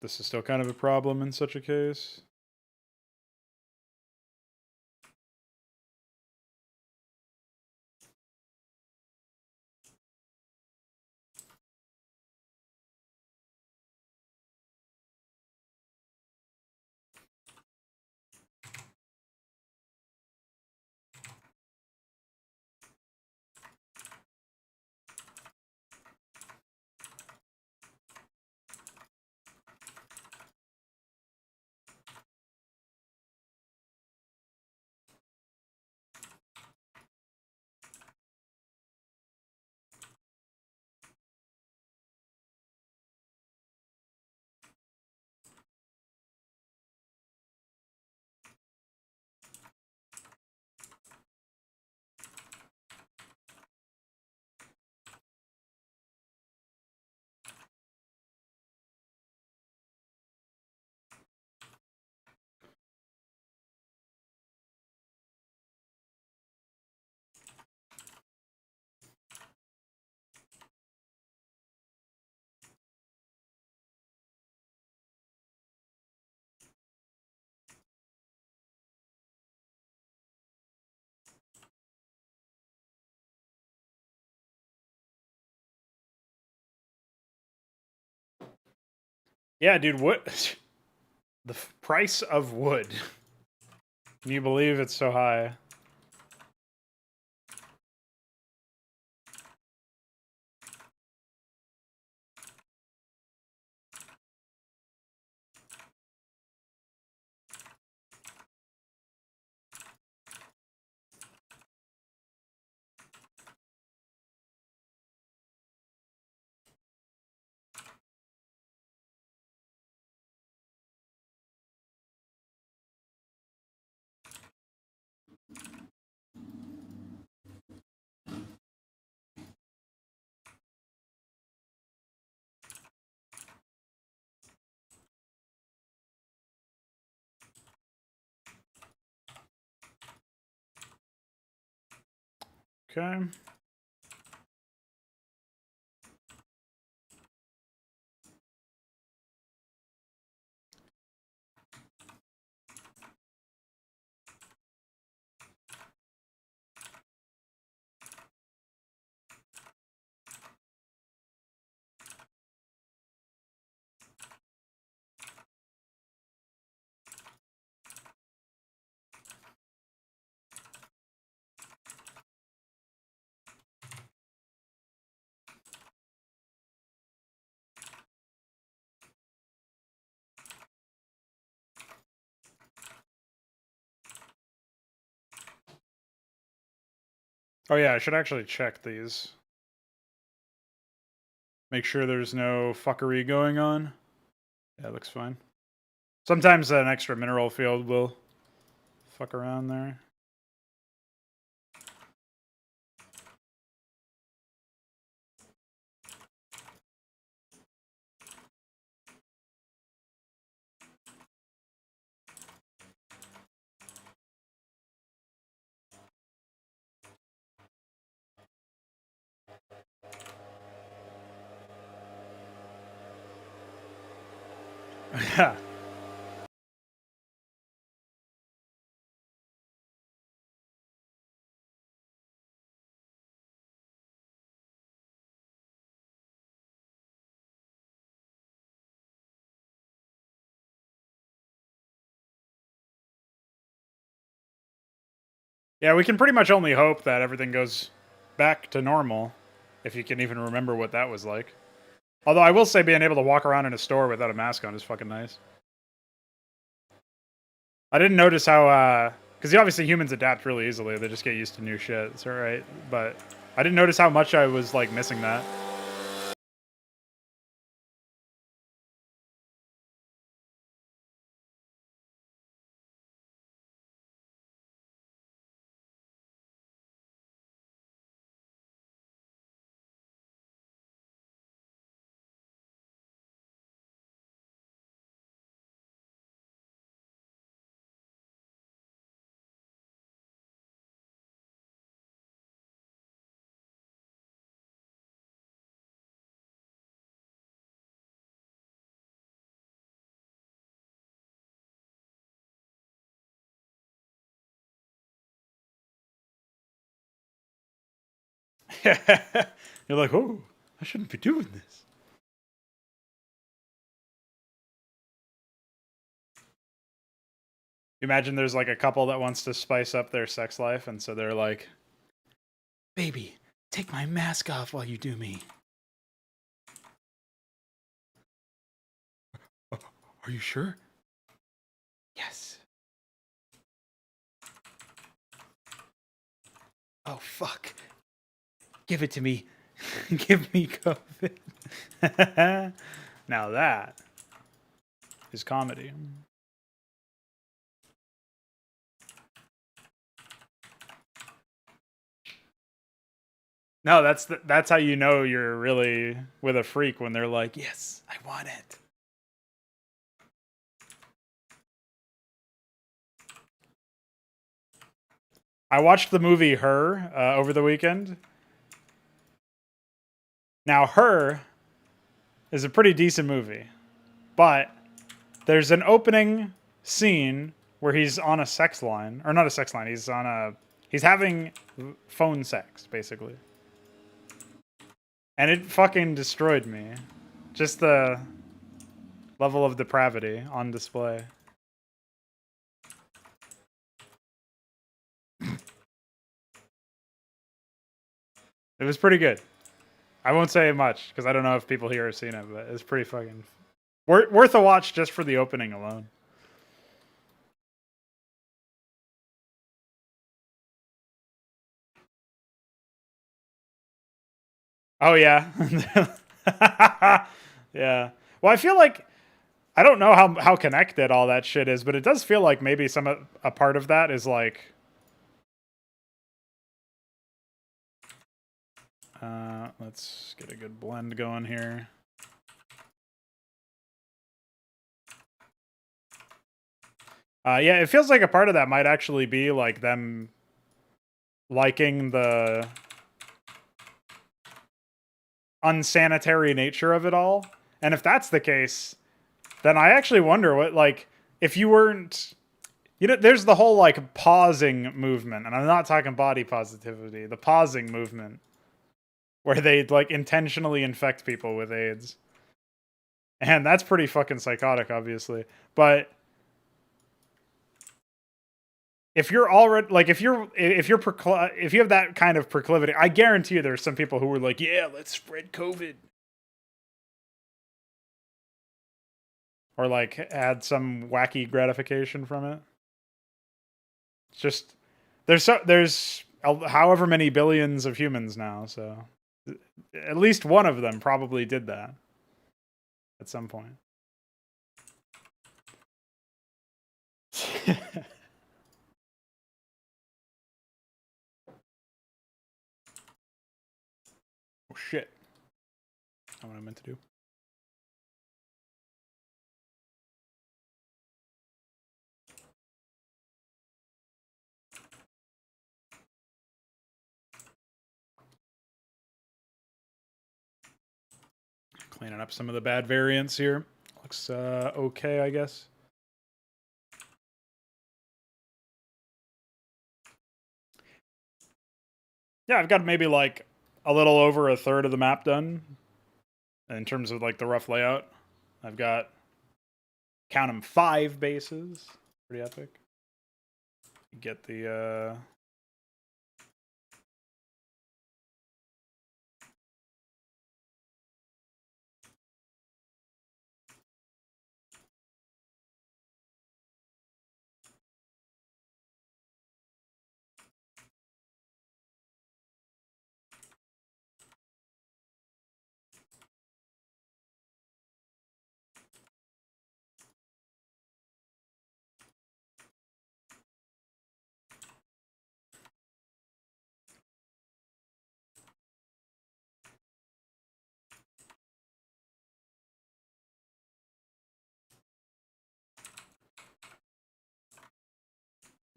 Speaker 1: this is still kind of a problem in such a case. Yeah, dude, what? The price of wood. Can you believe it's so high? Okay. Oh yeah, I should actually check these. Make sure there's no fuckery going on. Yeah, looks fine. Sometimes an extra mineral field will fuck around there. Yeah. Yeah, we can pretty much only hope that everything goes back to normal, if you can even remember what that was like. Although I will say being able to walk around in a store without a mask on is fucking nice. I didn't notice how, because obviously humans adapt really easily. They just get used to new shit, so right? But I didn't notice how much I was like missing that. You're like, oh, I shouldn't be doing this. Imagine there's like a couple that wants to spice up their sex life, and so they're like, baby, take my mask off while you do me. Are you sure? Yes. Oh, fuck. Give it to me. Give me COVID. Now that is comedy. No, that's how you know you're really with a freak, when they're like, "Yes, I want it." I watched the movie Her over the weekend. Now, Her is a pretty decent movie, but there's an opening scene where he's on a sex line, or not a sex line. He's having phone sex basically, and it fucking destroyed me. Just the level of depravity on display. It was pretty good. I won't say much because I don't know if people here have seen it, but it's pretty fucking worth a watch just for the opening alone. Oh yeah, yeah. Well, I feel like I don't know how connected all that shit is, but it does feel like maybe a part of that is like. Let's get a good blend going here. Yeah, it feels like a part of that might actually be like them liking the unsanitary nature of it all. And if that's the case, then I actually wonder what, like, if you weren't, there's the whole like pausing movement, and I'm not talking body positivity, the pausing movement where they like intentionally infect people with AIDS. And that's pretty fucking psychotic, obviously. But if you're already like if you have that kind of proclivity, I guarantee you there's some people who were like, yeah, let's spread COVID, or like add some wacky gratification from it. It's just there's however many billions of humans now, so at least one of them probably did that at some point. Oh shit! That's what I meant to do. Cleaning up some of the bad variants here. Looks okay, I guess. Yeah, I've got maybe like a little over a third of the map done in terms of like the rough layout. I've got, count them, 5 bases. Pretty epic. Get the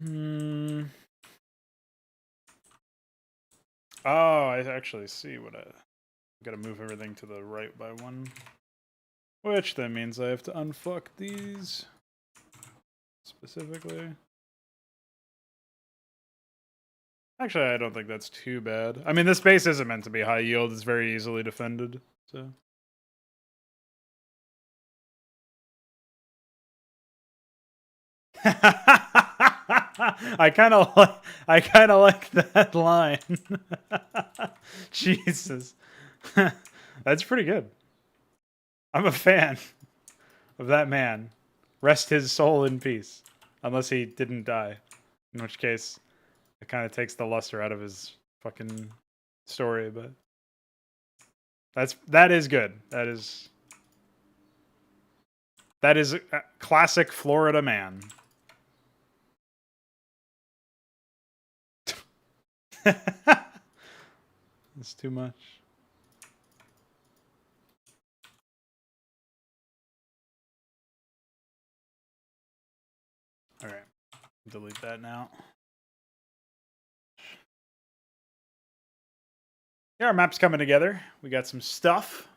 Speaker 1: Hmm. Oh, I actually see what I gotta move everything to the right by one. Which then means I have to unfuck these specifically. Actually, I don't think that's too bad. I mean, this base isn't meant to be high yield. It's very easily defended, so. I kind of like that line. Jesus. That's pretty good. I'm a fan of that man. Rest his soul in peace. Unless he didn't die. In which case, it kind of takes the luster out of his fucking story, but that is good. That is a classic Florida man. It's too much. All right, delete that now. Yeah, our map's coming together. We got some stuff.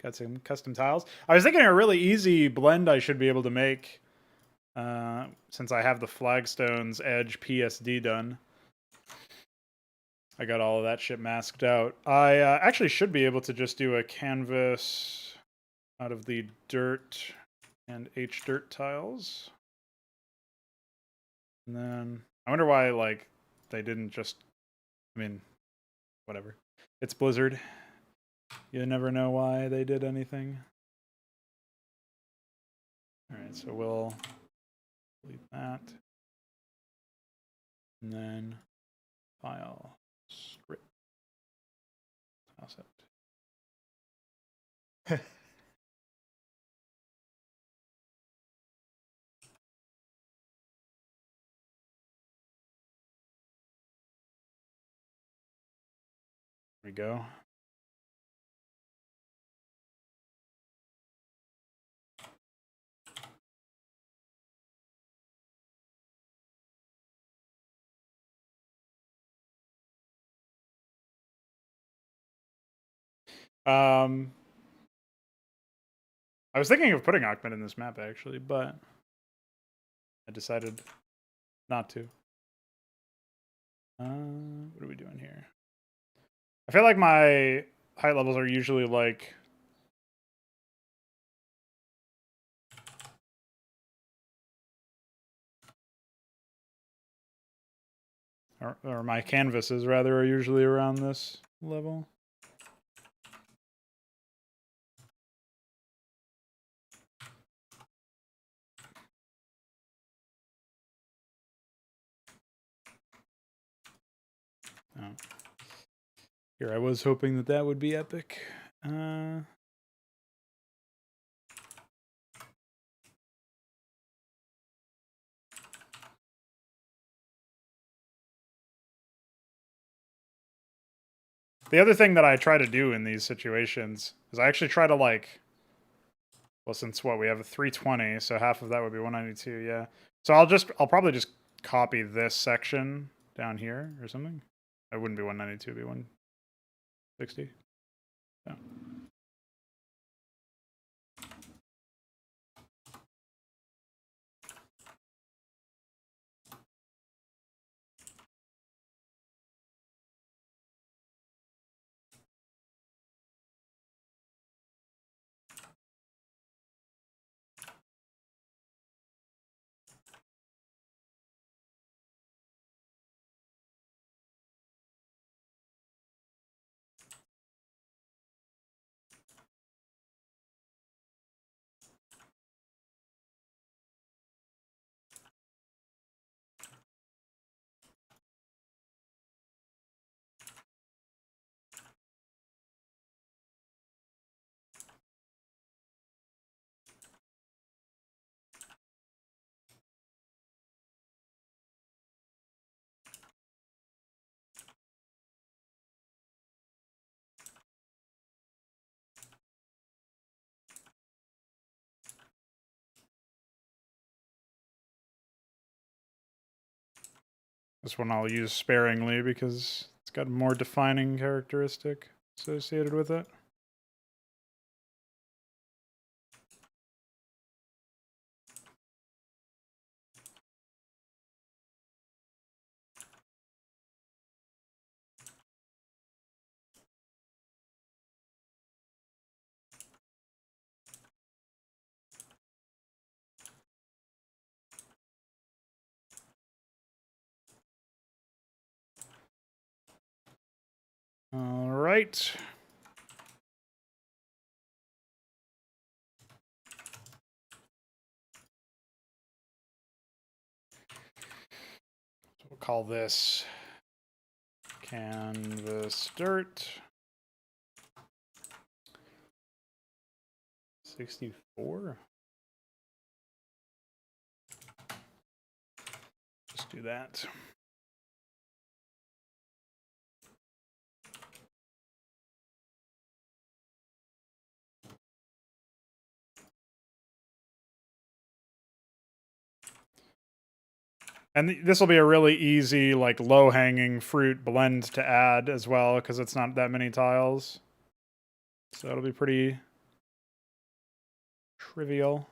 Speaker 1: Got some custom tiles. I was thinking a really easy blend I should be able to make since I have the flagstones edge PSD done. I got all of that shit masked out. I actually should be able to just do a canvas out of the dirt and H dirt tiles. And then I wonder why like they didn't just I mean whatever. It's Blizzard. You never know why they did anything. Alright, so we'll delete that. And then file script. How's it? There we go. I was thinking of putting Ahmed in this map actually, but I decided not to. What are we doing here? I feel like my height levels are usually like or my canvases rather are usually around this level. Oh. Here I was hoping that that would be epic. The other thing that I try to do in these situations is I actually try to like, well, since what we have a 320, so half of that would be 192. Yeah. So I'll probably just copy this section down here or something. It wouldn't be 192, it'd be 160. Yeah. This one I'll use sparingly because it's got a more defining characteristic associated with it. All right. So we'll call this canvas dirt 64. Just do that. And this will be a really easy, like, low-hanging fruit blend to add as well, because it's not that many tiles. So it'll be pretty trivial.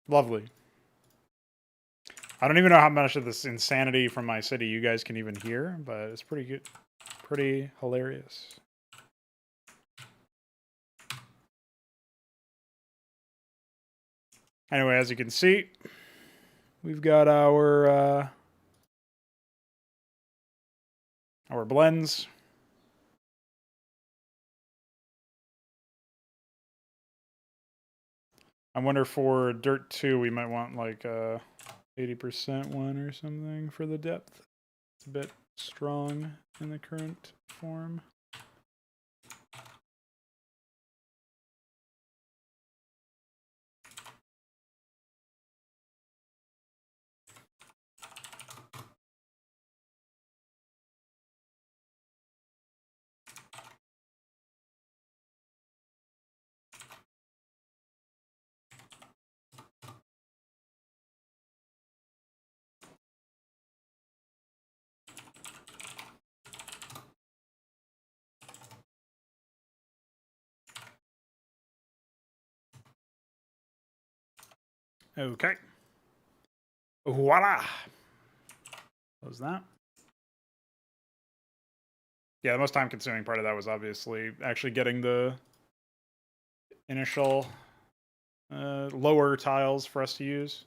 Speaker 1: Lovely. I don't even know how much of this insanity from my city you guys can even hear, but it's pretty good. Pretty hilarious. Anyway, as you can see, we've got our blends. I wonder for Dirt 2, we might want like a 80% one or something for the depth. It's a bit strong in the current form. Okay. Voila. What was that? Yeah, the most time-consuming part of that was obviously actually getting the initial lower tiles for us to use.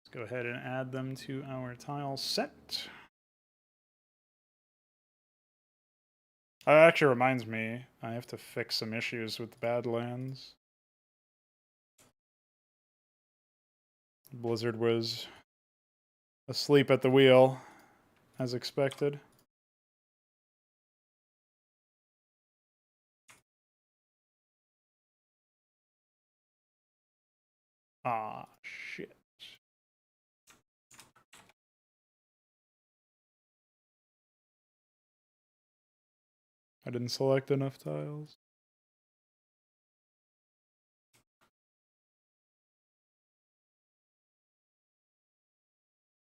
Speaker 1: Let's go ahead and add them to our tile set. That actually reminds me, I have to fix some issues with the Badlands. Blizzard was asleep at the wheel, as expected. Ah, shit. I didn't select enough tiles.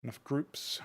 Speaker 1: Enough groups.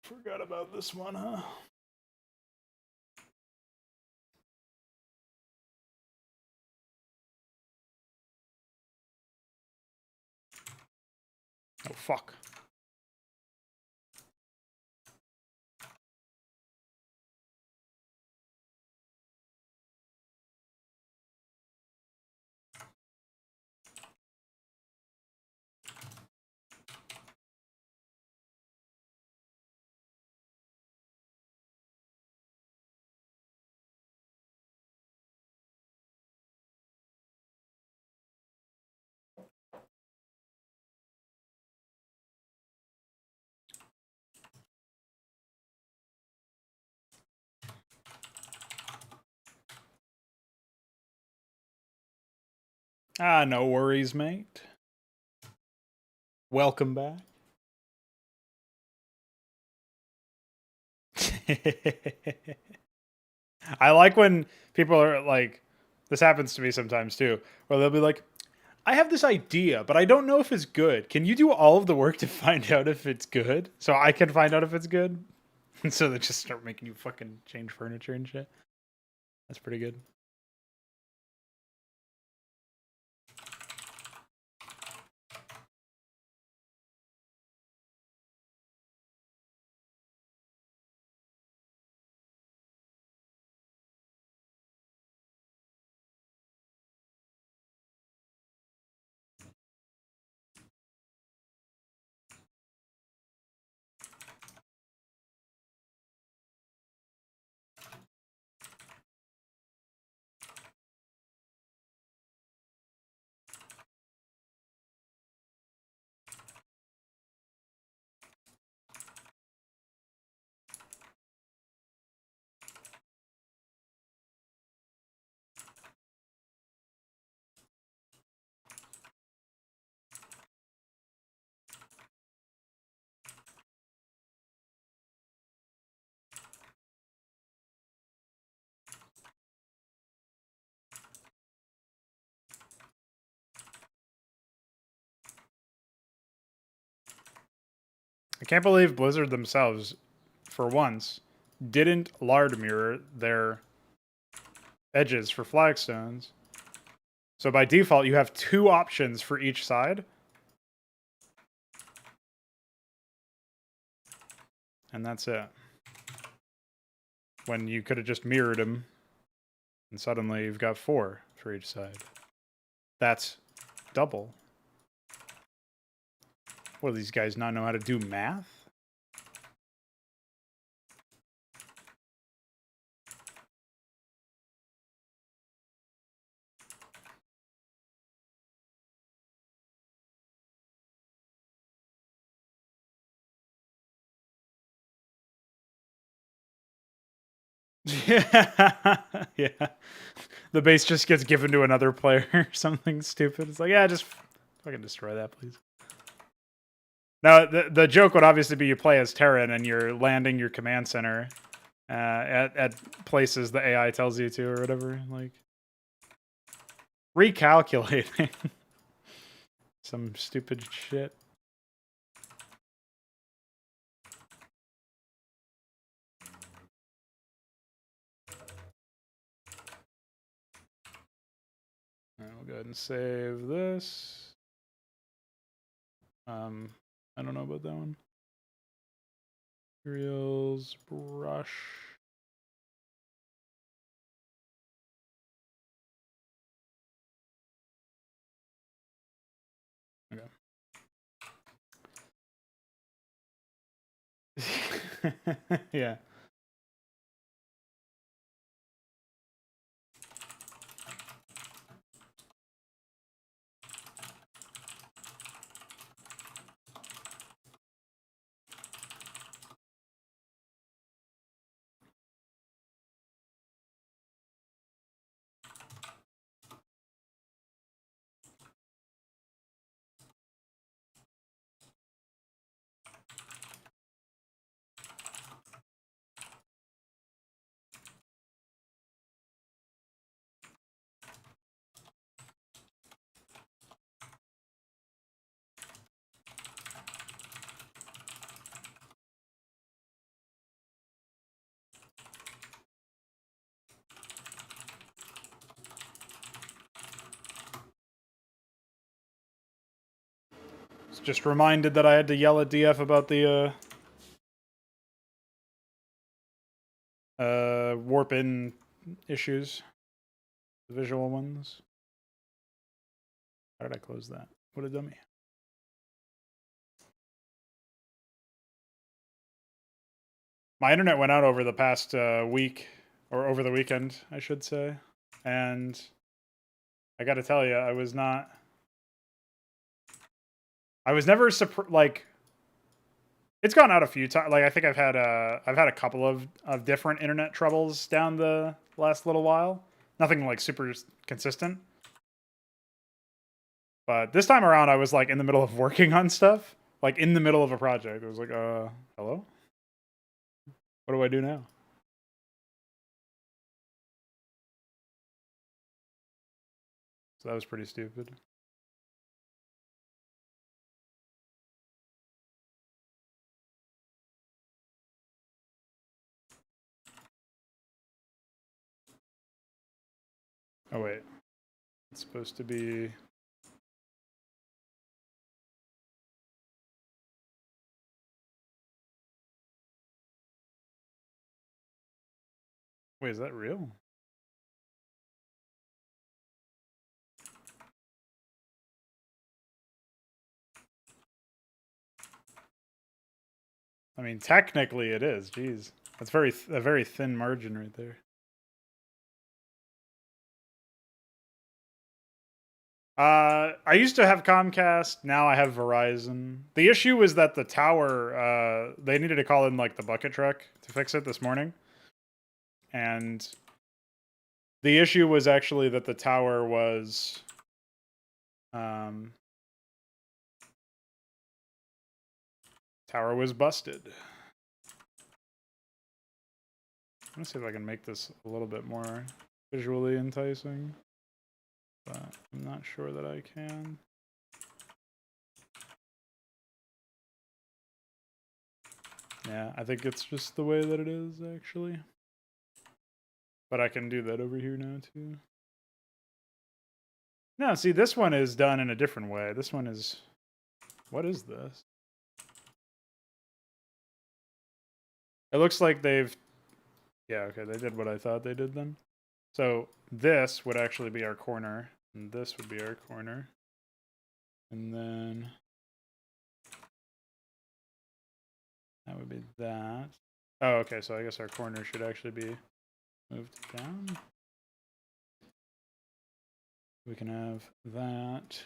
Speaker 1: Forgot about this one, huh? Oh, fuck. Ah, no worries, mate. Welcome back. I like when people are like, this happens to me sometimes too, where they'll be like, I have this idea, but I don't know if it's good. Can you do all of the work to find out if it's good? So I can find out if it's good? And so they just start making you fucking change furniture and shit. That's pretty good. I can't believe Blizzard themselves, for once, didn't lard mirror their edges for flagstones. So by default, you have two options for each side. And that's it. When you could have just mirrored them, and suddenly you've got four for each side. That's double. What do these guys not know how to do math? Yeah, yeah. The base just gets given to another player or something stupid. It's like, yeah, just fucking destroy that, please. Now, the joke would obviously be you play as Terran and you're landing your command center at places the AI tells you to or whatever. Like, recalculating some stupid shit. All right, we'll go ahead and save this. I don't know about that one. Materials, brush. Okay. Yeah. Just reminded that I had to yell at DF about the warp in issues, the visual ones. How did I close that? What a dummy. My internet went out over the past week, or over the weekend, I should say, and I got to tell you, I was never like. It's gone out a few times. Like I think I've had a couple of different internet troubles down the last little while. Nothing like super consistent. But this time around, I was like in the middle of working on stuff, like in the middle of a project. I was like, hello? What do I do now? So that was pretty stupid. Oh wait, it's supposed to be. Wait, is that real? I mean, technically it is. Jeez, that's a very thin margin right there. I used to have Comcast. Now I have Verizon. The issue was that the tower, they needed to call in like the bucket truck to fix it this morning. And the issue was actually that the tower was, busted. I'm gonna see if I can make this a little bit more visually enticing, but I'm not sure that I can. Yeah, I think it's just the way that it is, actually. But I can do that over here now, too. No, see, this one is done in a different way. This one is... What is this? It looks like they've... Yeah, okay, they did what I thought they did then. So this would actually be our corner, and this would be our corner. And then... that would be that. Oh, okay, so I guess our corner should actually be moved down. We can have that.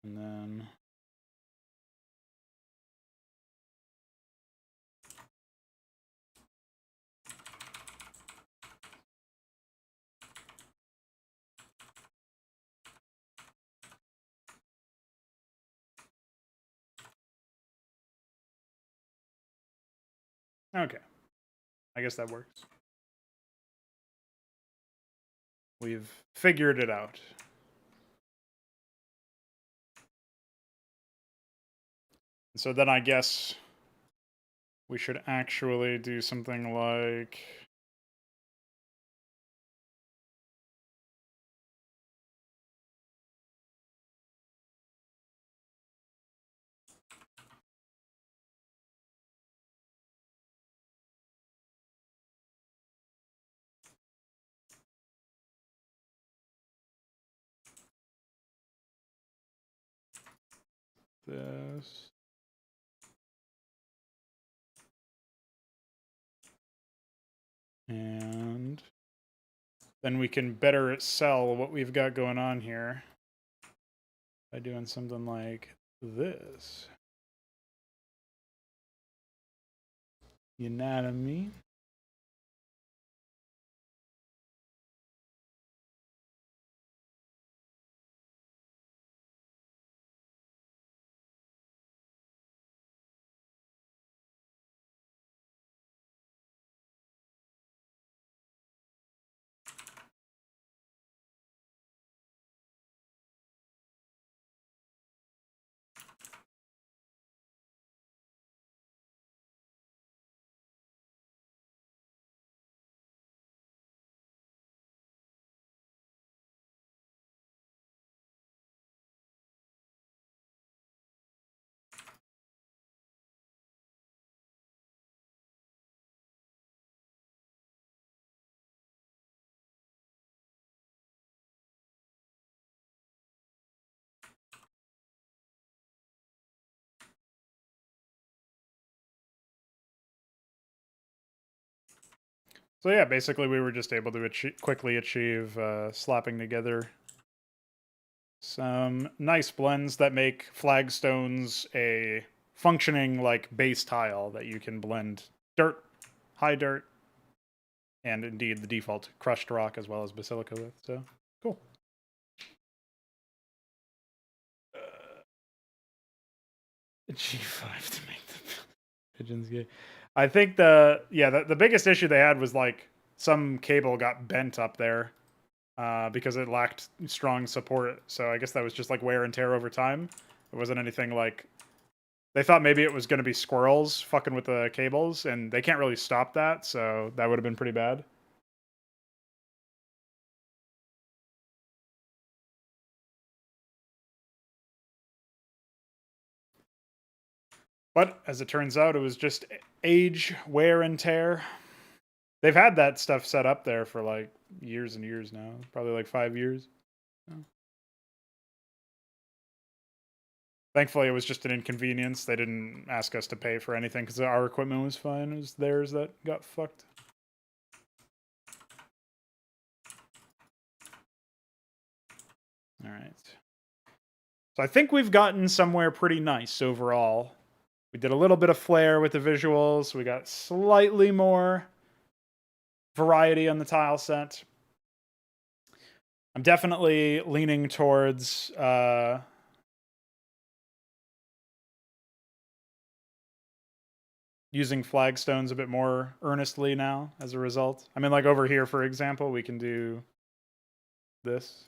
Speaker 2: And then
Speaker 1: Okay. I guess that works. We've figured it out. So then I guess we should actually do something like... this. And then we can better sell what we've got going on here by doing something like this. Anatomy. So yeah, basically we were just able to quickly achieve slapping together some nice blends that make flagstones a functioning like base tile that you can blend dirt, high dirt, and indeed the default crushed rock as well as basilica with. So cool. G5 to make the pigeons gay. I think the biggest issue they had was like some cable got bent up there because it lacked strong support. So I guess that was just like wear and tear over time. It wasn't anything like they thought maybe it was going to be squirrels fucking with the cables, and they can't really stop that. So that would have been pretty bad. But as it turns out, it was just age, wear and tear. They've had that stuff set up there for like years and years now, probably like 5 years. Thankfully, it was just an inconvenience. They didn't ask us to pay for anything because our equipment was fine. It was theirs that got fucked. All right. So I think we've gotten somewhere pretty nice overall. We did a little bit of flair with the visuals. We got slightly more variety on the tile set. I'm definitely leaning towards using flagstones a bit more earnestly now as a result. I mean, like over here, for example, we can do this.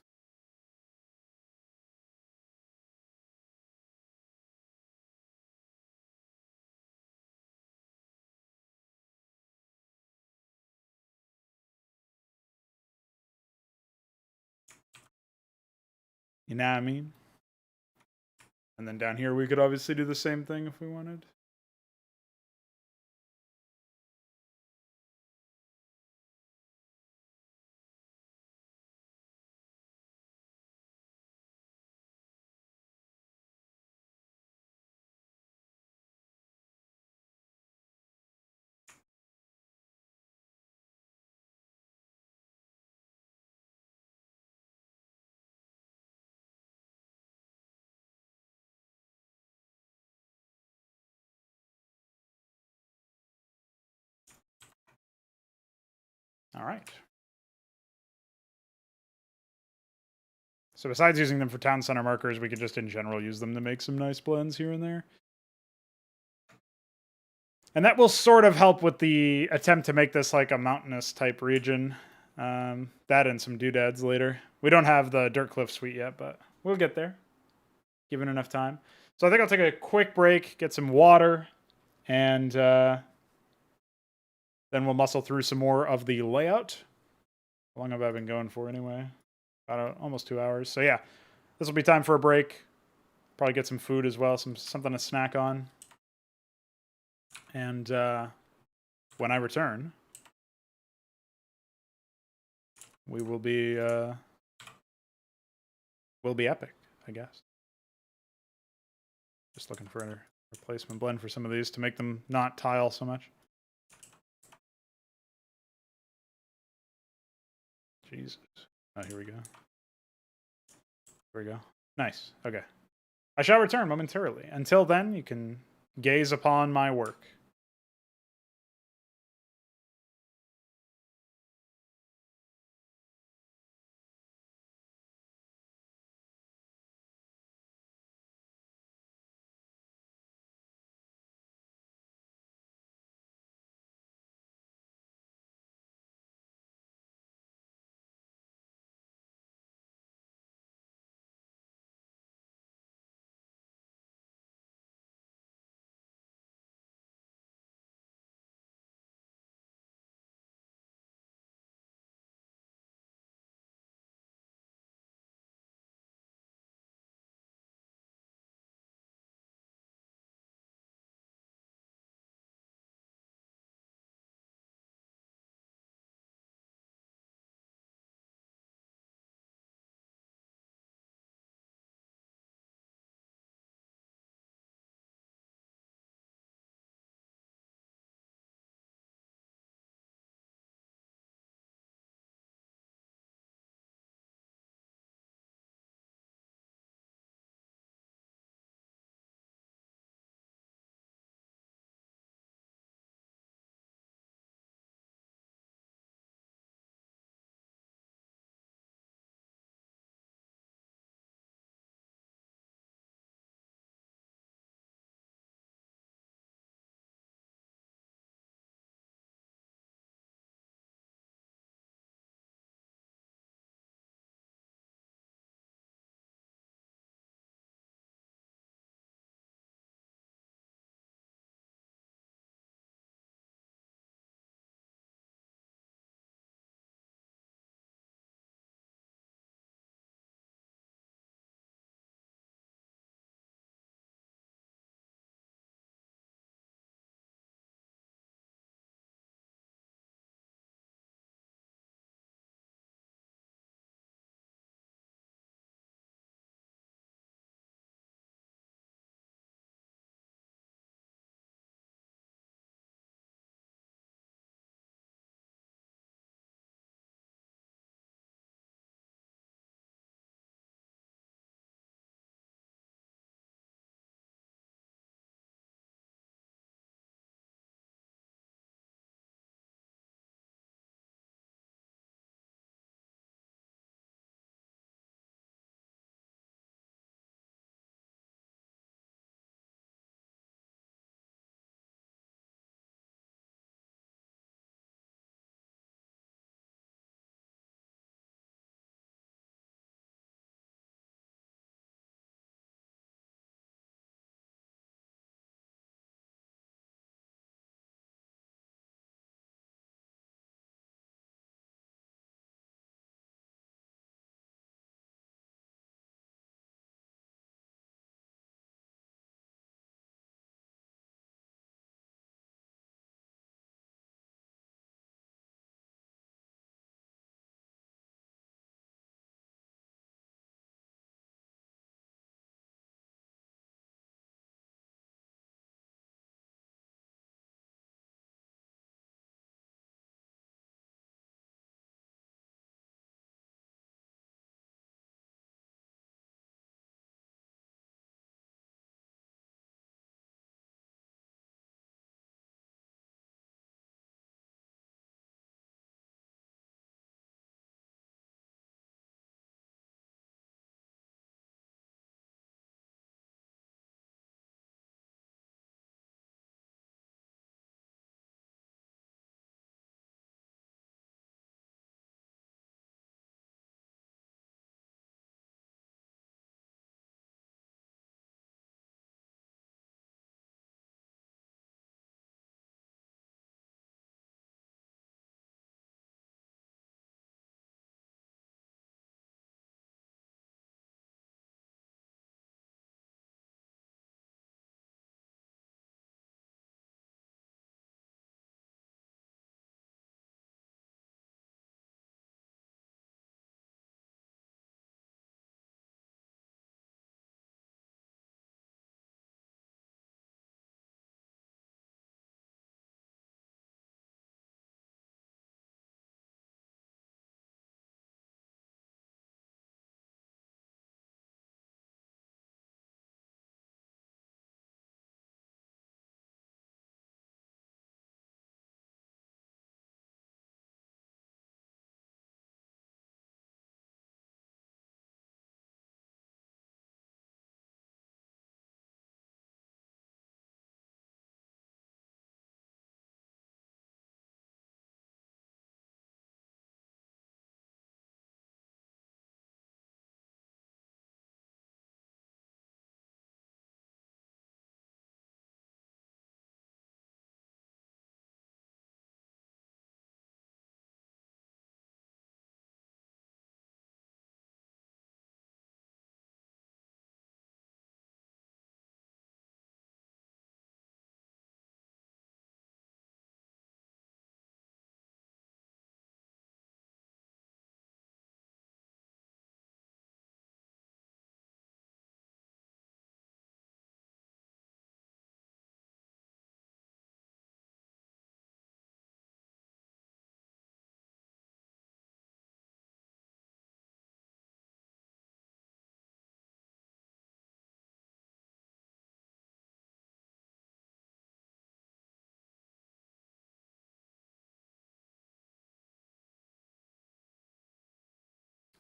Speaker 1: You know what I mean? And then down here, we could obviously do the same thing if we wanted. All right. So besides using them for town center markers, we could just in general use them to make some nice blends here and there. And that will sort of help with the attempt to make this like a mountainous type region. That and some doodads later. We don't have the Dirt Cliff Suite yet, but we'll get there, given enough time. So I think I'll take a quick break, get some water, and then we'll muscle through some more of the layout. How long have I been going for anyway? About almost 2 hours. So yeah, this will be time for a break. Probably get some food as well, something to snack on. And when I return, we will be we'll be epic, I guess. Just looking for a replacement blend for some of these to make them not tile so much. Jesus. Oh, here we go. Here we go. Nice. Okay. I shall return momentarily. Until then, you can gaze upon my work.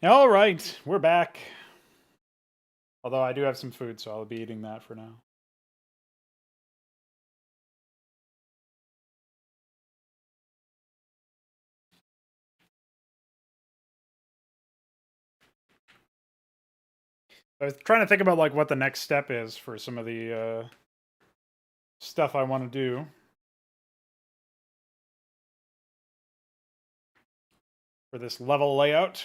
Speaker 1: All right, we're back. Although I do have some food, so I'll be eating that for now. I was trying to think about like what the next step is for some of the stuff I want to do for this level layout.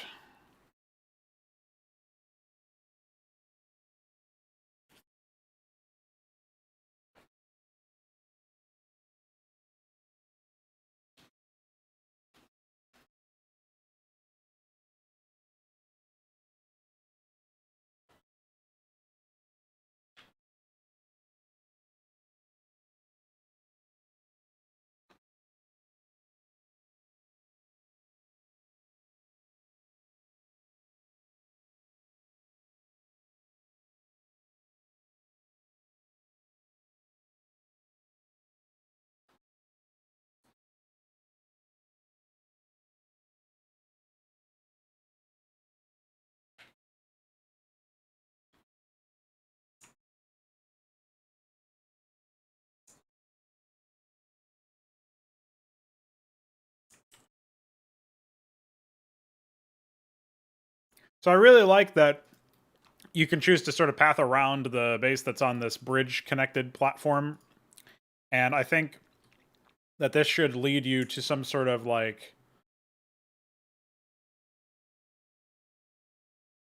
Speaker 1: So I really like that you can choose to sort of path around the base that's on this bridge connected platform. And I think that this should lead you to some sort of like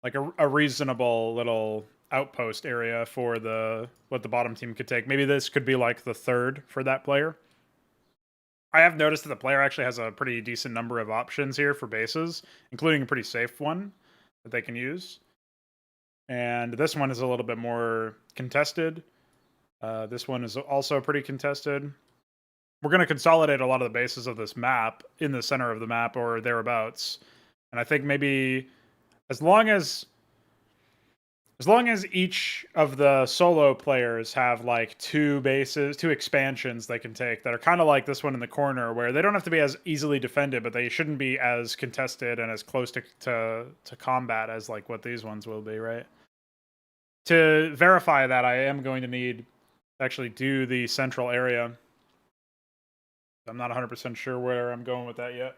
Speaker 1: a reasonable little outpost area for the what the bottom team could take. Maybe this could be like the third for that player. I have noticed that the player actually has a pretty decent number of options here for bases, including a pretty safe one that they can use. And this one is a little bit more contested. This one is also pretty contested. We're going to consolidate a lot of the bases of this map in the center of the map or thereabouts. And I think maybe as long as each of the solo players have like two bases, two expansions they can take that are kind of like this one in the corner, where they don't have to be as easily defended, but they shouldn't be as contested and as close to combat as like what these ones will be, right? To verify that, I am going to need to actually do the central area. I'm not 100% sure where I'm going with that yet.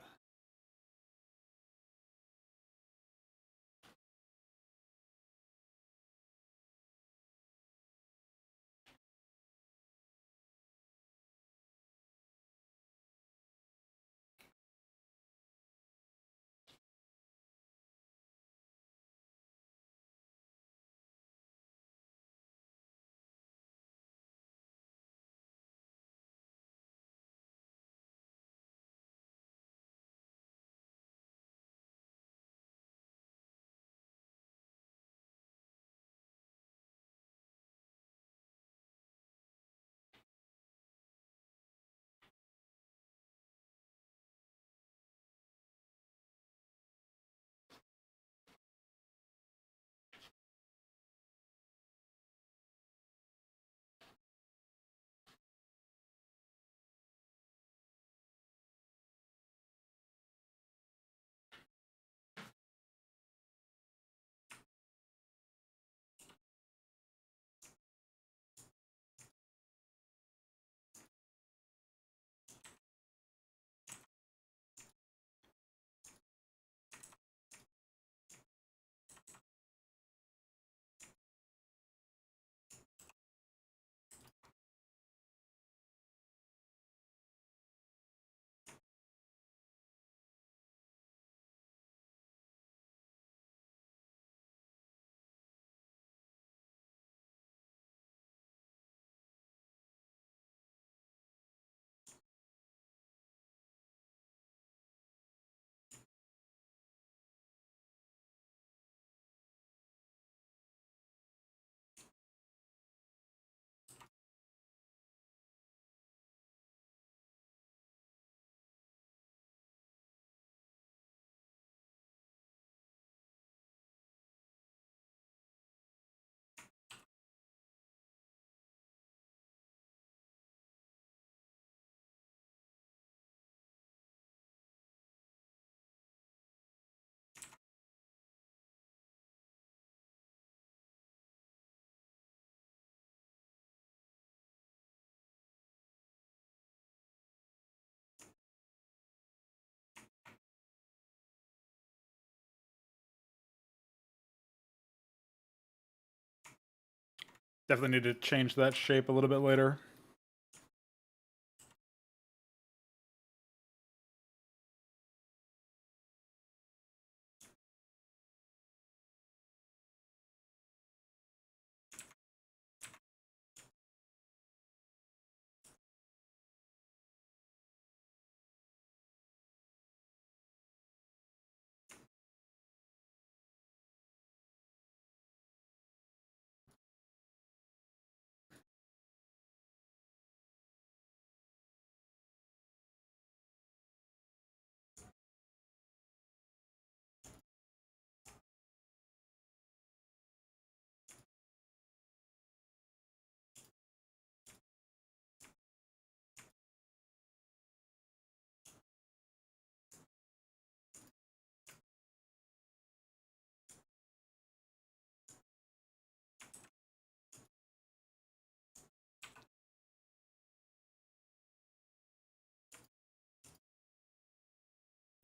Speaker 1: Definitely need to change that shape a little bit later.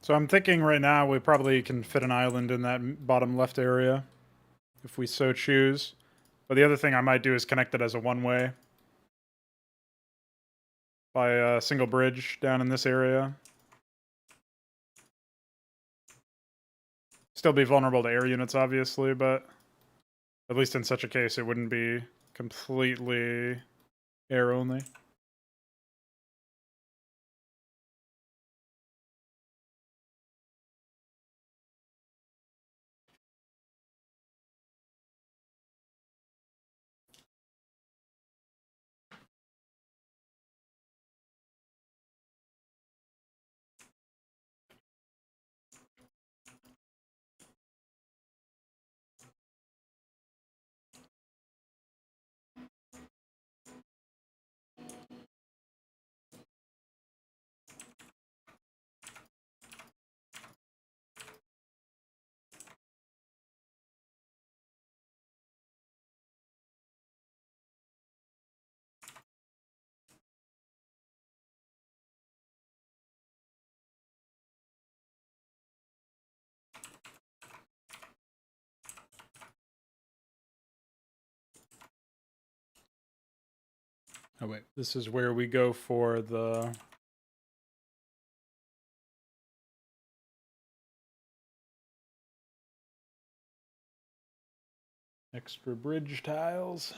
Speaker 1: So I'm thinking right now we probably can fit an island in that bottom left area, if we so choose. But the other thing I might do is connect it as a one-way by a single bridge down in this area. Still be vulnerable to air units, obviously, but at least in such a case, it wouldn't be completely air only. Oh wait, this is where we go for the extra bridge tiles.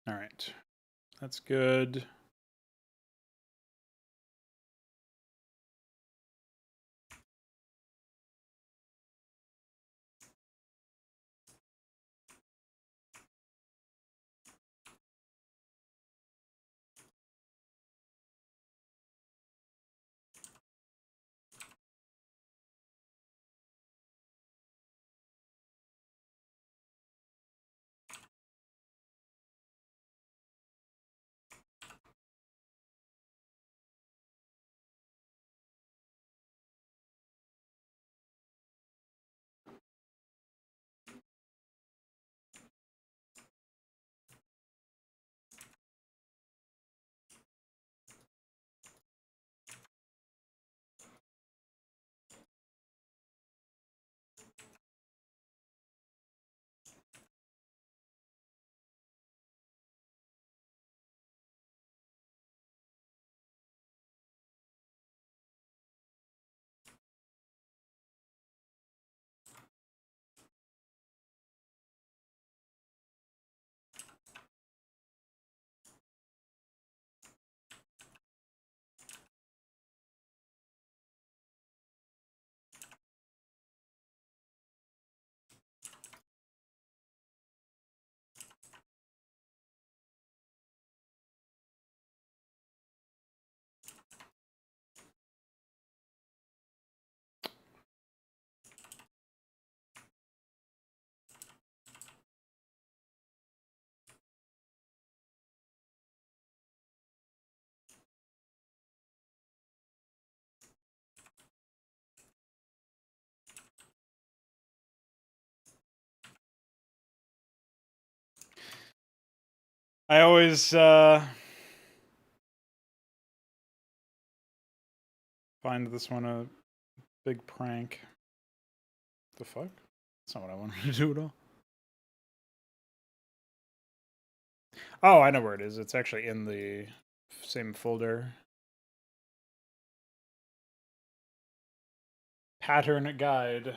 Speaker 1: All right, that's good. I always find this one a big prank. The fuck? That's not what I wanted to do at all. Oh, I know where it is. It's actually in the same folder. Pattern guide.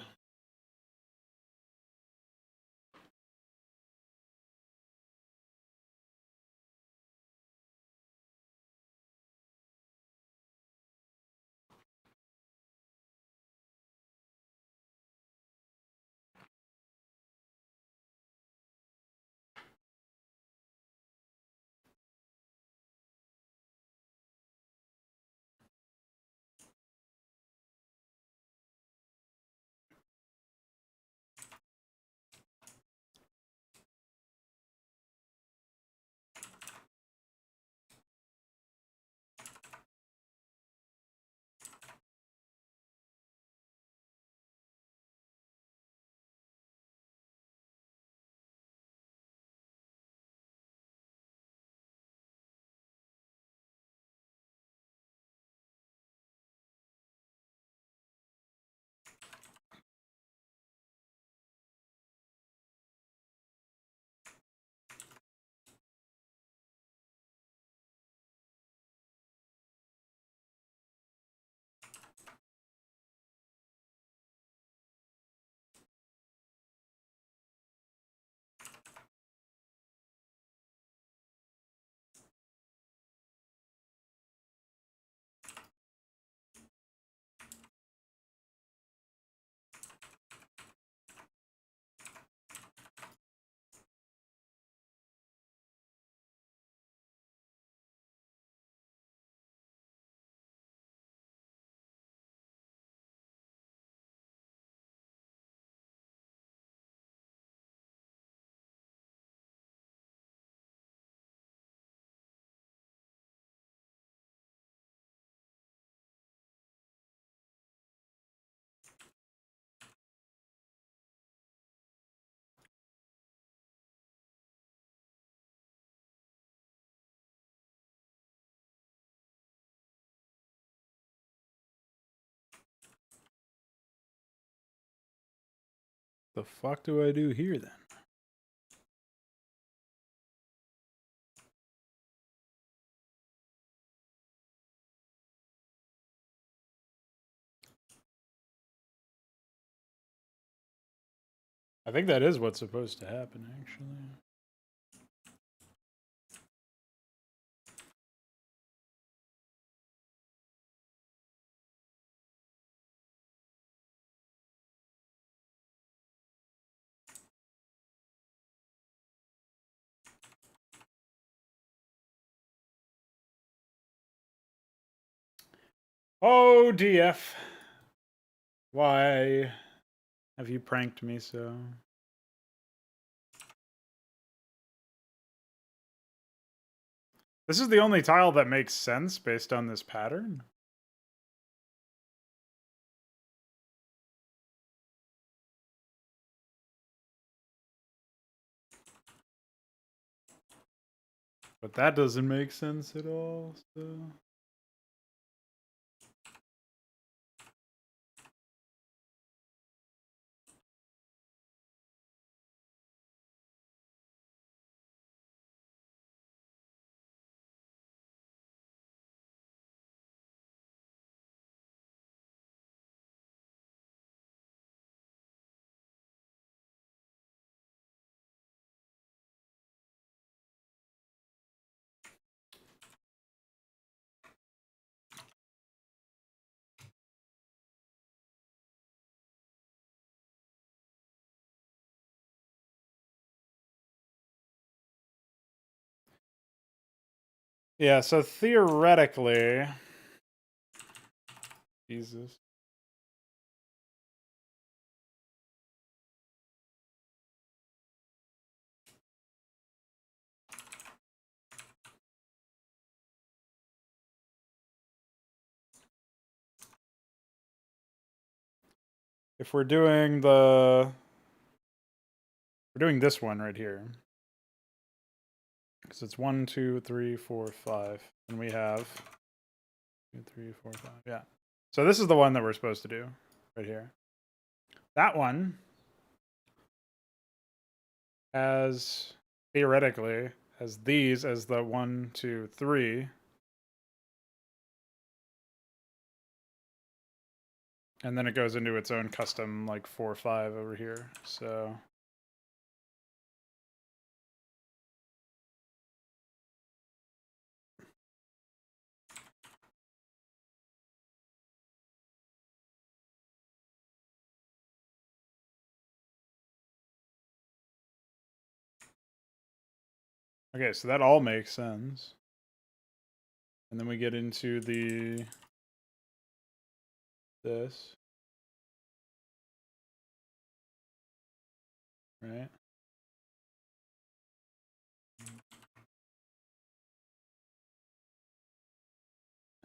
Speaker 1: The fuck do I do here then? I think that is what's supposed to happen, actually. Oh, DF. Why have you pranked me so? This is the only tile that makes sense based on this pattern? But that doesn't make sense at all, so... Yeah, so theoretically... Jesus. If we're doing the... We're doing this one right here. Because it's 1, 2, 3, 4, 5. And we have 2, 3, 4, 5. Yeah. So this is the one that we're supposed to do right here. That one has, theoretically, has these as the 1, 2, 3. And then it goes into its own custom, like 4, 5 over here. So okay, so that all makes sense. And then we get into this. Right?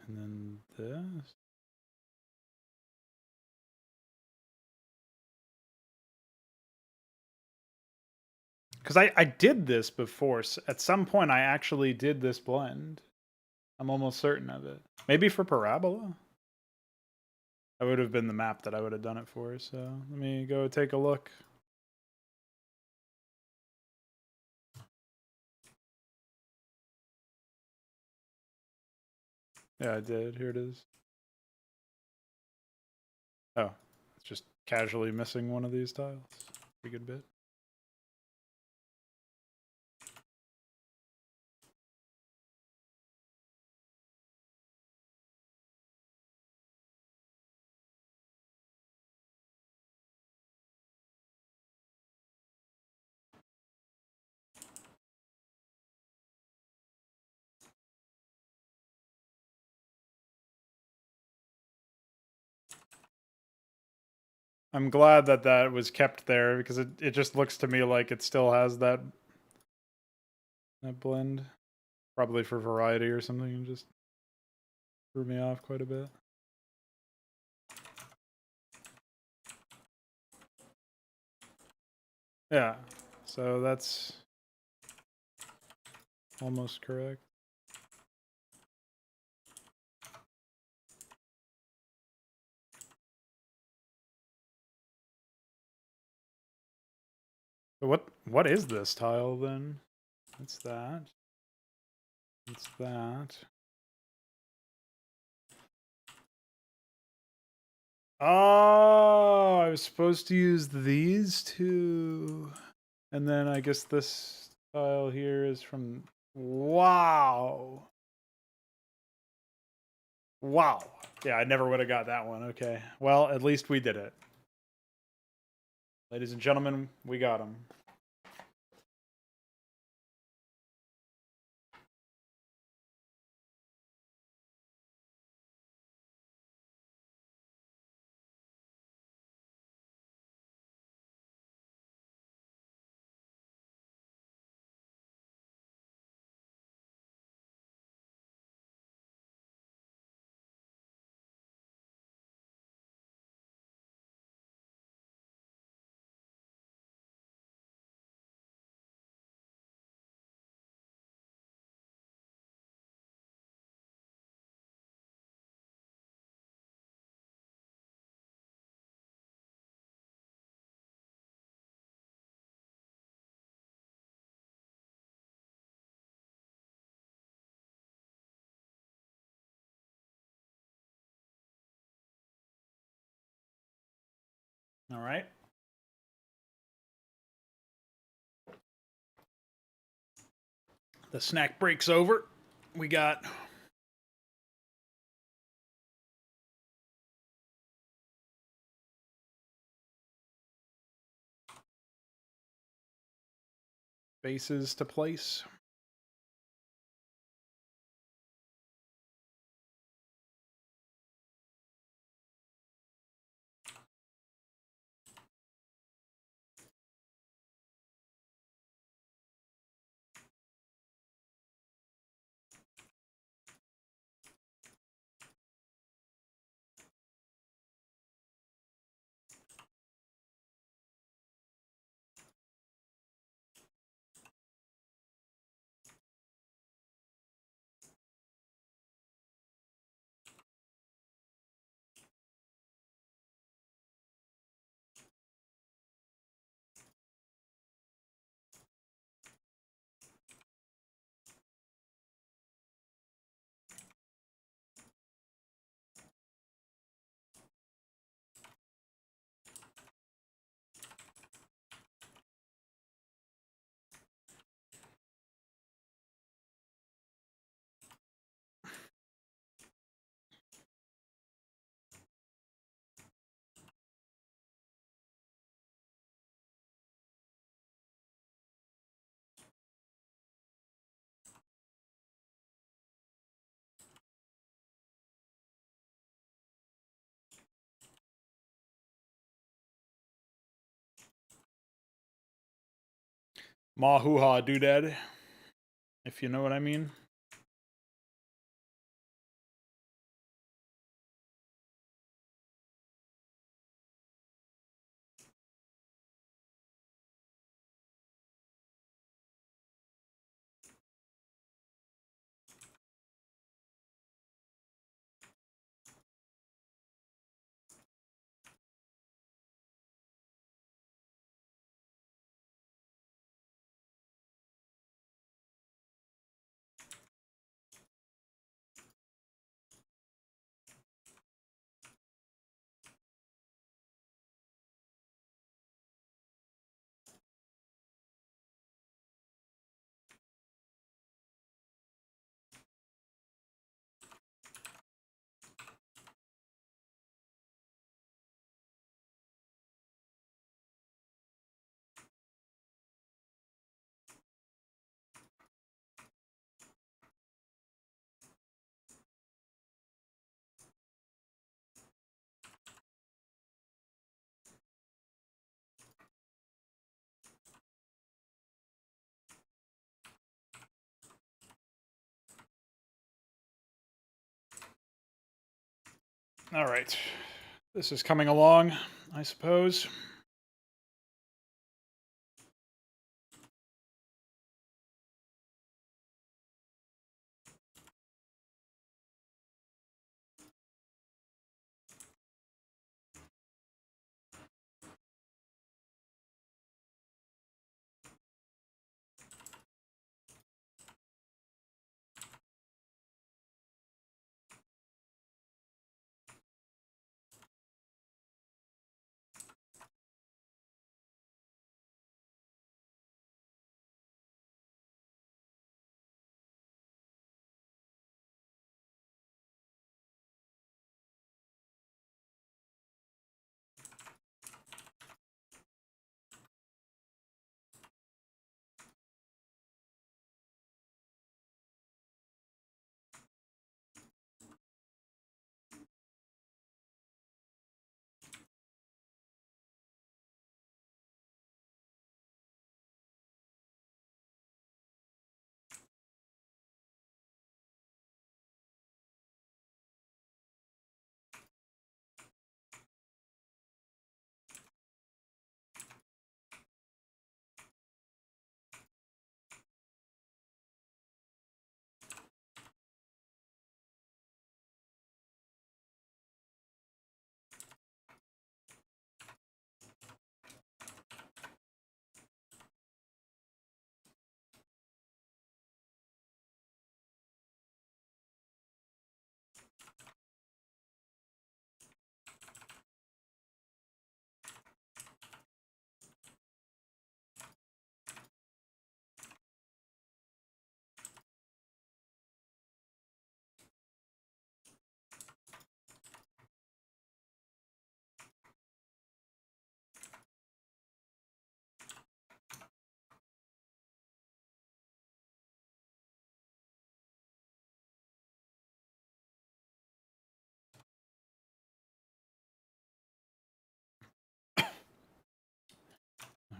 Speaker 1: And then this. Because I did this before. At some point, I actually did this blend. I'm almost certain of it. Maybe for Parabola? That would have been the map that I would have done it for. So let me go take a look. Yeah, I did. Here it is. Oh, it's just casually missing one of these tiles. Pretty good bit. I'm glad that that was kept there because it just looks to me like it still has that blend. Probably for variety or something, and just threw me off quite a bit. Yeah, so that's almost correct. So what is this tile then? It's that. It's that. Oh, I was supposed to use these two. And then I guess this tile here is from... Wow. Wow. Yeah, I never would have got that one. Okay. Well, at least we did it. Ladies and gentlemen, we got him. All right. The snack break's over. We got bases to place. Mahoo-ha doodad, if you know what I mean. All right. This is coming along, I suppose.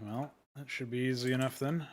Speaker 1: Well, that should be easy enough then.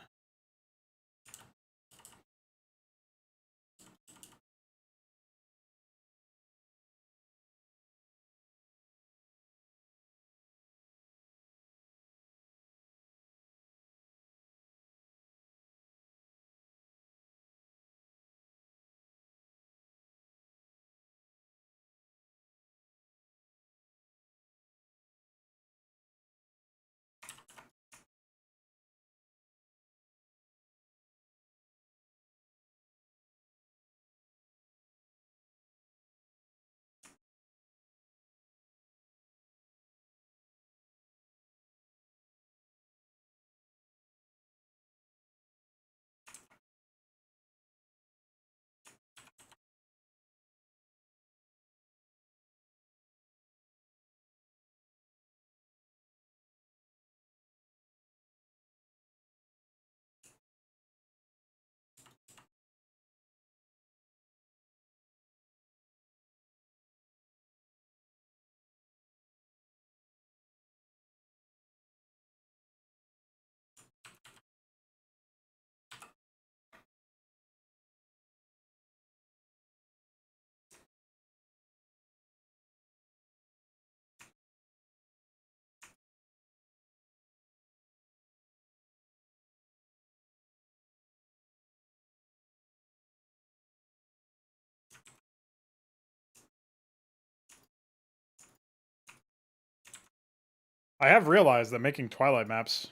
Speaker 1: I have realized that making Twilight maps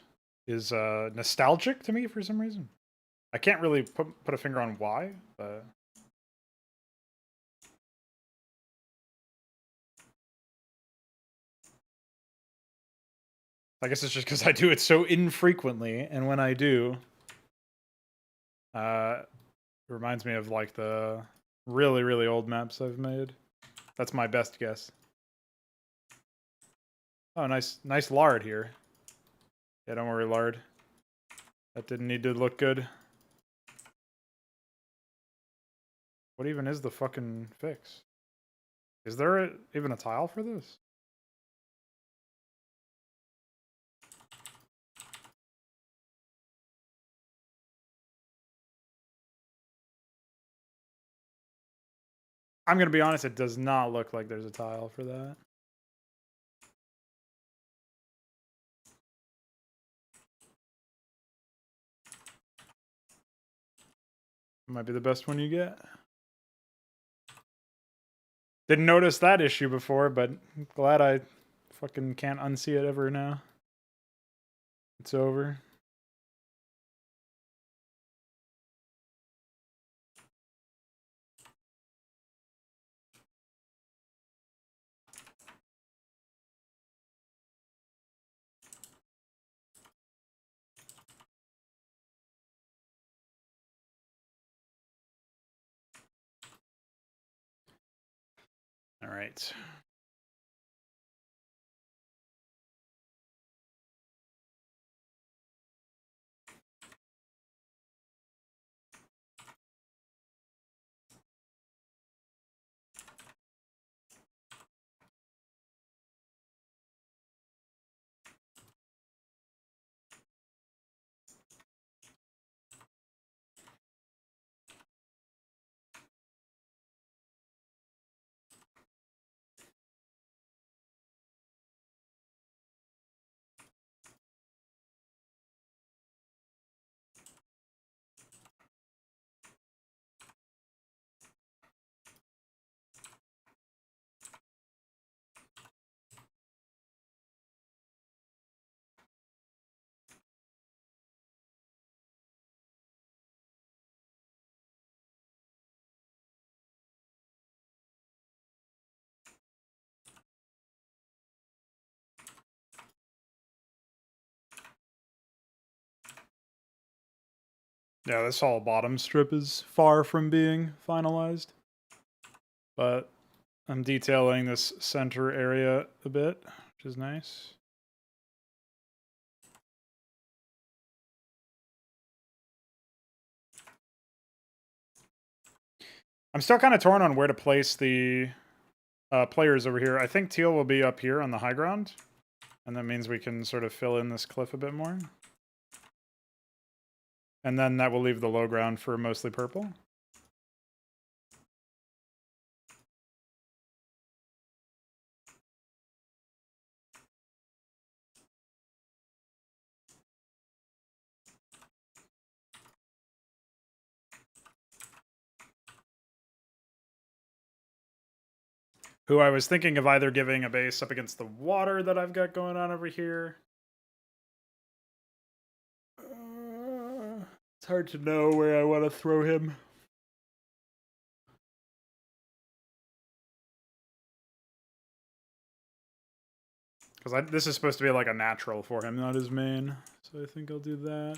Speaker 1: is nostalgic to me for some reason. I can't really put a finger on why, but I guess it's just because I do it so infrequently, and when I do, it reminds me of like the really, really old maps I've made. That's my best guess. Oh, nice lard here. Yeah, don't worry, lard. That didn't need to look good. What even is the fucking fix? Is there even a tile for this? I'm gonna be honest, it does not look like there's a tile for that. Might be the best one you get. Didn't notice that issue before, but glad I fucking can't unsee it ever now. It's over. All right. Yeah, this whole bottom strip is far from being finalized. But I'm detailing this center area a bit, which is nice. I'm still kind of torn on where to place the players over here. I think teal will be up here on the high ground, and that means we can sort of fill in this cliff a bit more. And then that will leave the low ground for mostly purple. Who I was thinking of either giving a base up against the water that I've got going on over here. It's hard to know where I want to throw him. Because this is supposed to be like a natural for him, not his main. So I think I'll do that.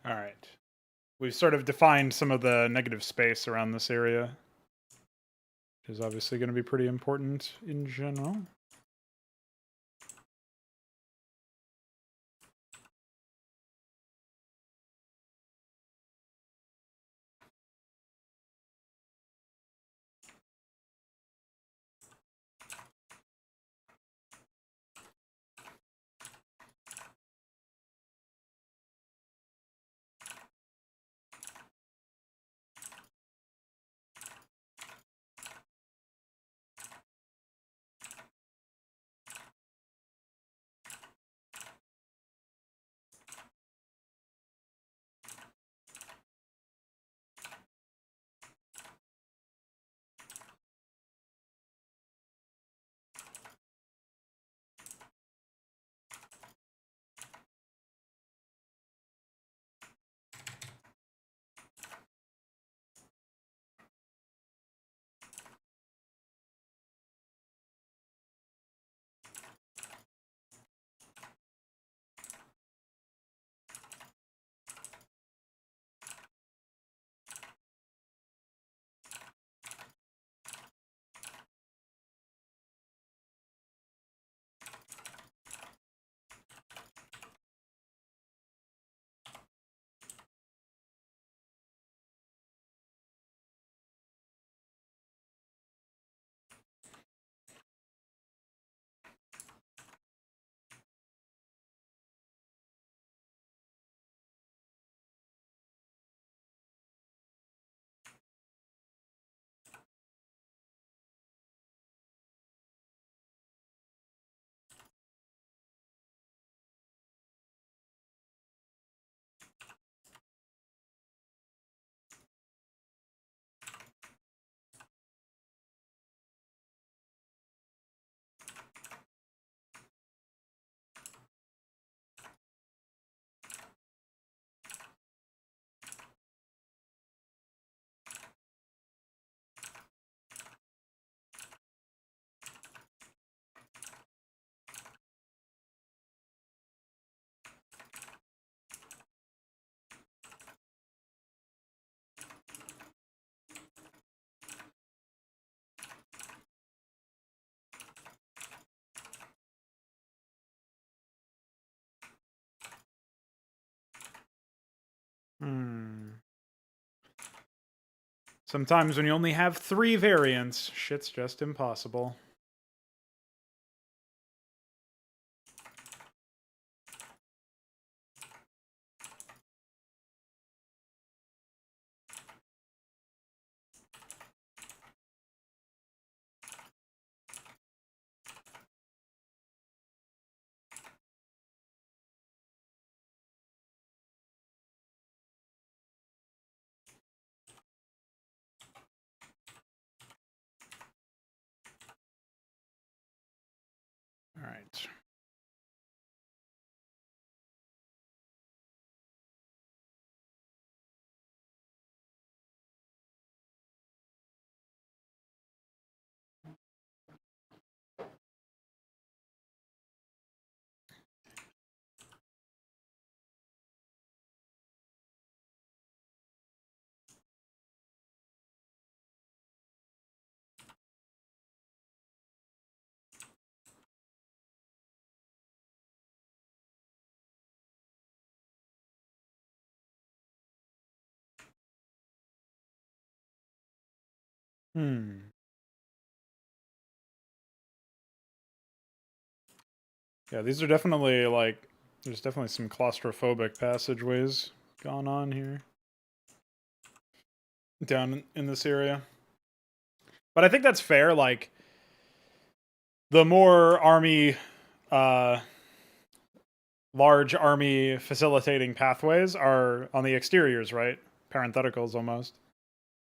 Speaker 1: All right. We've sort of defined some of the negative space around this area, which is obviously going to be pretty important in general. Sometimes when you only have 3 variants, shit's just impossible. All right. Yeah, these are definitely like, there's definitely some claustrophobic passageways going on here. Down in this area. But I think that's fair, like, the more army, large army facilitating pathways are on the exteriors, right? Parentheticals almost.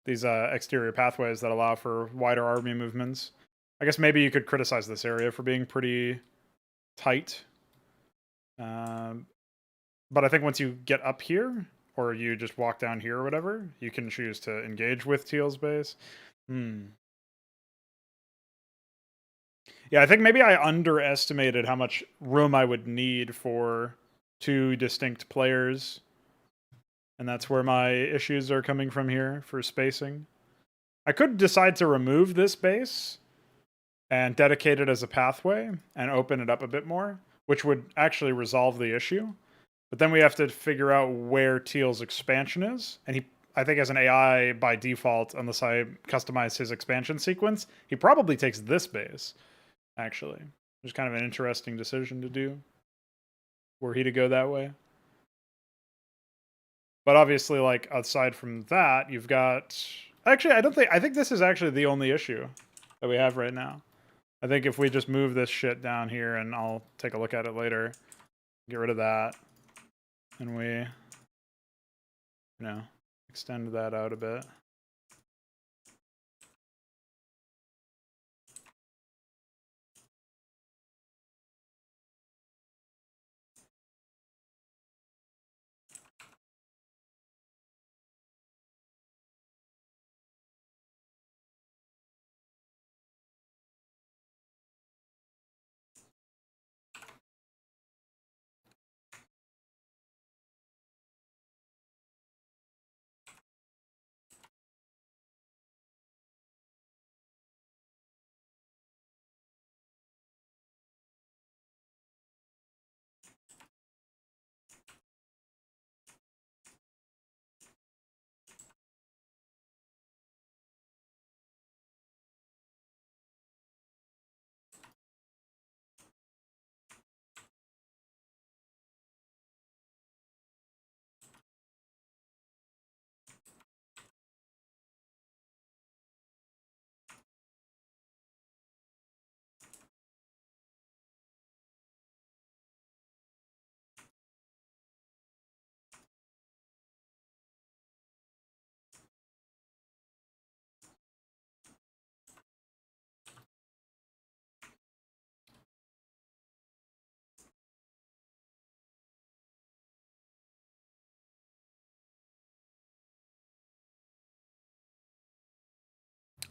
Speaker 1: These exterior pathways that allow for wider army movements. I guess maybe you could criticize this area for being pretty tight. But I think once you get up here, or you just walk down here or whatever, you can choose to engage with Teal's base. Yeah, I think maybe I underestimated how much room I would need for 2 distinct players And that's where my issues are coming from here for spacing. I could decide to remove this base and dedicate it as a pathway and open it up a bit more, which would actually resolve the issue. But then we have to figure out where Teal's expansion is. And I think as an AI by default, unless I customize his expansion sequence, he probably takes this base, actually. It's kind of an interesting decision to do, were he to go that way. But obviously, like, aside from that, you've got... Actually, I think this is actually the only issue that we have right now. I think if we just move this shit down here, and I'll take a look at it later, get rid of that, and we, you know, extend that out a bit.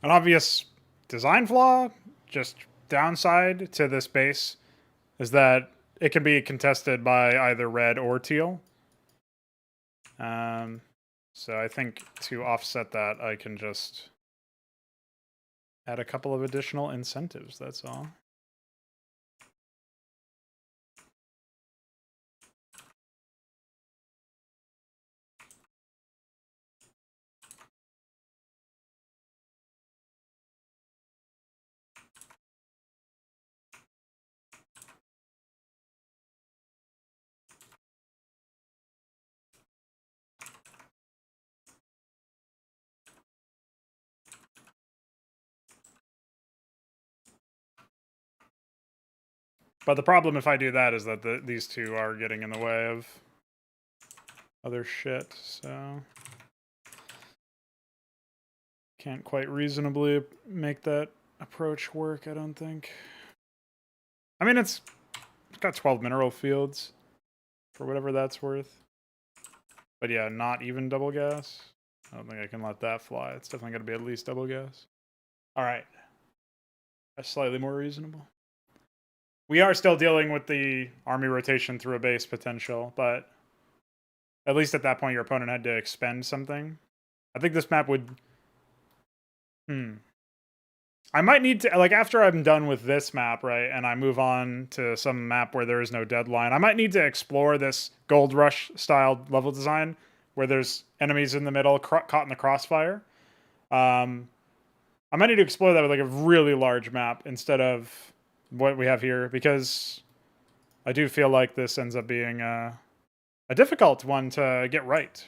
Speaker 1: An obvious design flaw, just downside to this base, is that it can be contested by either red or teal. So I think to offset that, I can just add a couple of additional incentives, that's all. But the problem if I do that is that these two are getting in the way of other shit, so... Can't quite reasonably make that approach work, I don't think. I mean, it's got 12 mineral fields, for whatever that's worth. But yeah, not even double gas. I don't think I can let that fly. It's definitely going to be at least double gas. Alright. That's slightly more reasonable. We are still dealing with the army rotation through a base potential, but at least at that point your opponent had to expend something. I think this map would... I might need to, like, after I'm done with this map, right, and I move on to some map where there is no deadline, I might need to explore this Gold Rush style level design where there's enemies in the middle caught in the crossfire. I might need to explore that with, like, a really large map instead of what we have here, because I do feel like this ends up being a difficult one to get right.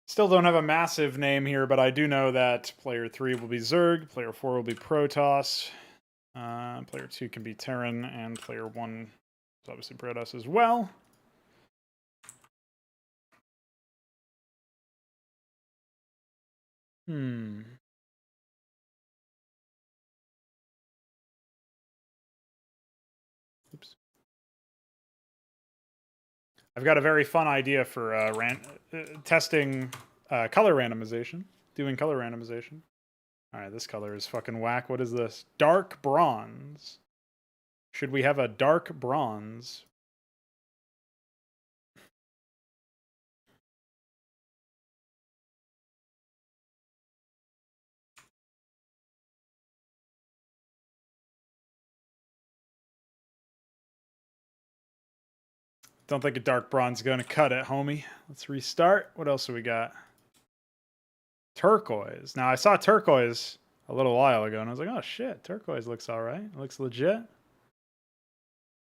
Speaker 1: Still don't have a massive name here, but I do know that player 3 will be Zerg, player 4 will be Protoss, player 2 can be Terran, and player 1 is obviously Protoss as well. Oops. I've got a very fun idea for testing color randomization, doing color randomization. All right, this color is fucking whack. What is this? Dark bronze. Should we have a dark bronze? Don't think a dark bronze is going to cut it, homie. Let's restart. What else do we got? Turquoise. Now, I saw turquoise a little while ago, and I was like, oh, shit, turquoise looks all right. It looks legit.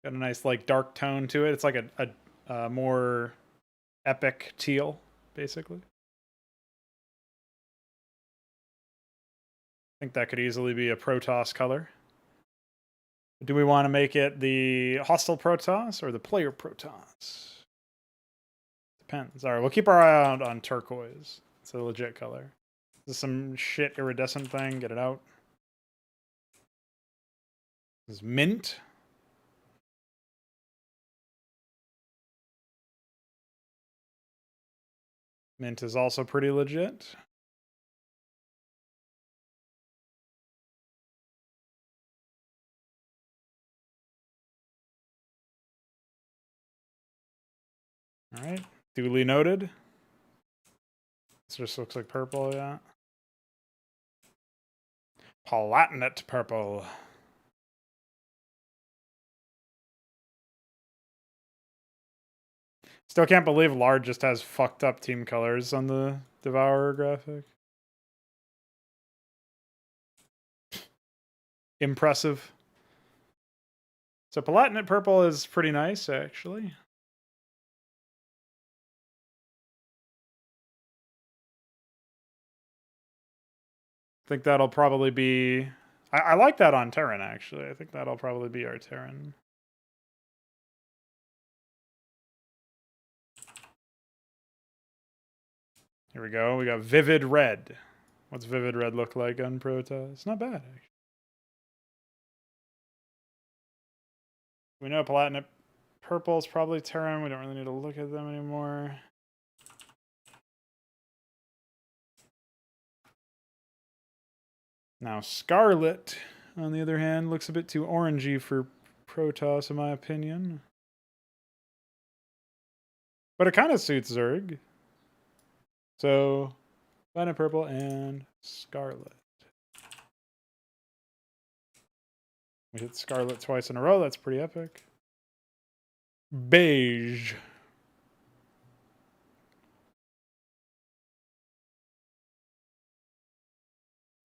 Speaker 1: Got a nice, like, dark tone to it. It's like a more epic teal, basically. I think that could easily be a Protoss color. Do we want to make it the hostile Protoss or the player Protoss? Depends. All right, we'll keep our eye out on turquoise. It's a legit color. This is some shit iridescent thing. Get it out. This is mint. Mint is also pretty legit. All right, duly noted. This just looks like purple, yeah. Palatinate purple. Still can't believe Lard just has fucked up team colors on the Devourer graphic. Impressive. So Palatinate purple is pretty nice, actually. I think that'll probably be... I like that on Terran, actually. I think that'll probably be our Terran. Here we go. We got Vivid Red. What's Vivid Red look like on Protoss? It's not bad, actually. We know Palatinate purple is probably Terran. We don't really need to look at them anymore. Now Scarlet, on the other hand, looks a bit too orangey for Protoss, in my opinion. But it kind of suits Zerg. So, Planet Purple and Scarlet. We hit Scarlet twice in a row. That's pretty epic. Beige.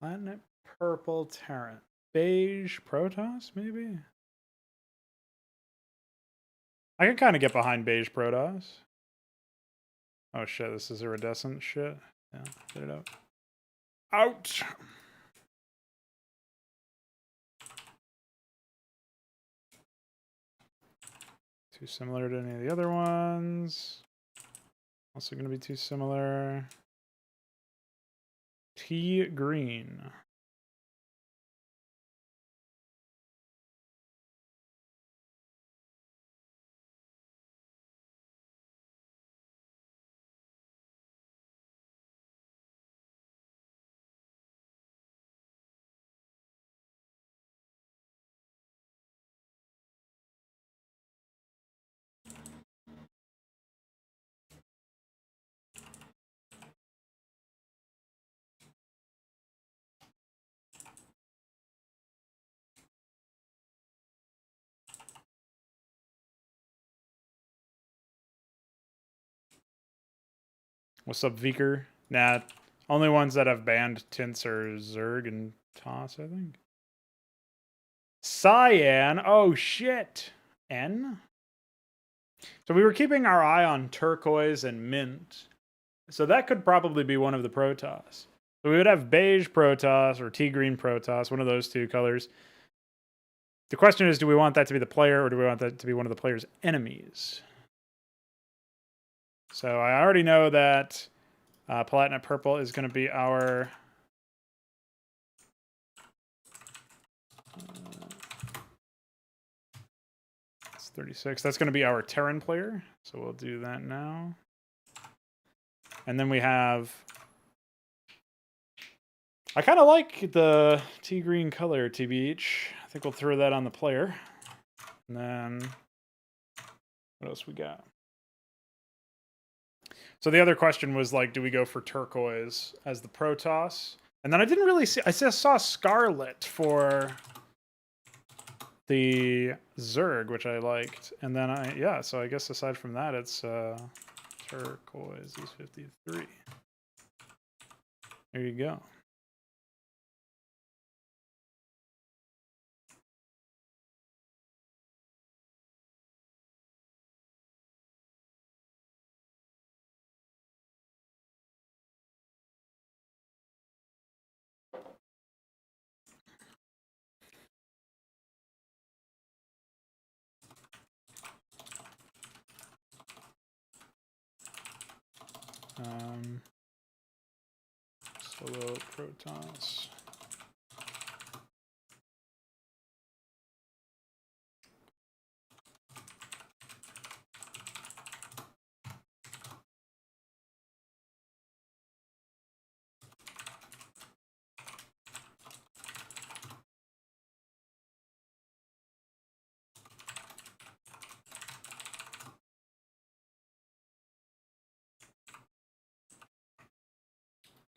Speaker 1: Planet Purple Terran. Beige Protoss, maybe? I can kind of get behind beige Protoss. Oh shit, this is iridescent shit. Yeah, get it out. Out! Too similar to any of the other ones. Also going to be too similar. Tea green. What's up, Viker? Nah, only ones that have banned tints are Zerg and Toss, I think. Cyan. Oh, shit. N? So we were keeping our eye on turquoise and mint. So that could probably be one of the Protoss. So we would have beige Protoss or tea green Protoss, one of those two colors. The question is, do we want that to be the player or do we want that to be one of the player's enemies? So I already know that Platinum Purple is going to be our... 36. That's going to be our Terran player. So we'll do that now. And then we have... I kind of like the tea green color, TBH. I think we'll throw that on the player. And then... what else we got? So the other question was, like, do we go for turquoise as the Protoss? And then I didn't really see... I just saw Scarlet for... the Zerg, which I liked, and then so I guess aside from that, it's turquoise is 53. There you go. Solo Protoss.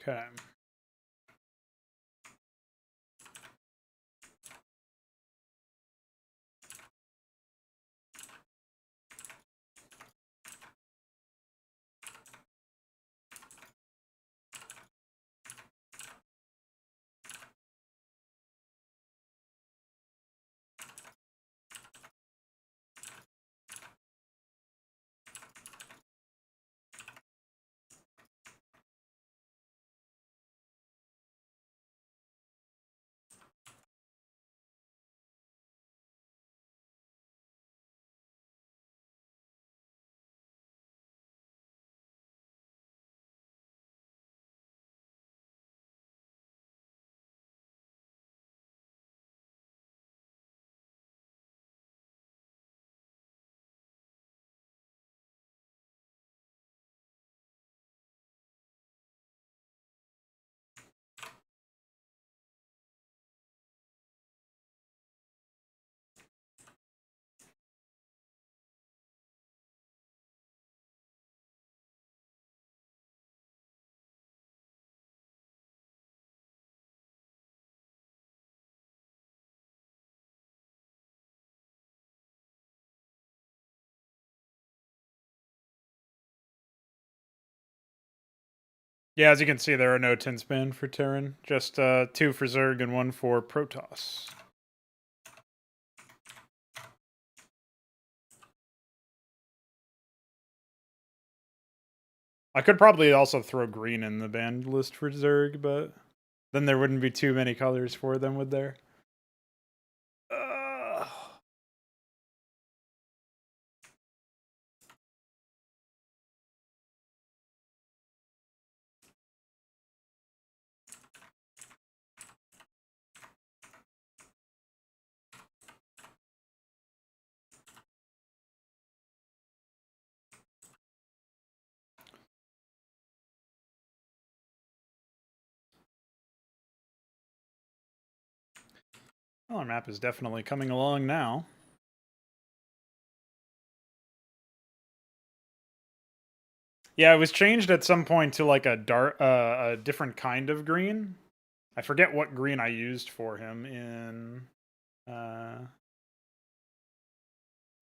Speaker 1: Okay. Yeah, as you can see, there are no tints banned for Terran. Just 2 for Zerg and 1 for Protoss. I could probably also throw green in the banned list for Zerg, but then there wouldn't be too many colors for them, would there? Well, our map is definitely coming along now. Yeah, it was changed at some point to like a dark, a different kind of green. I forget what green I used for him in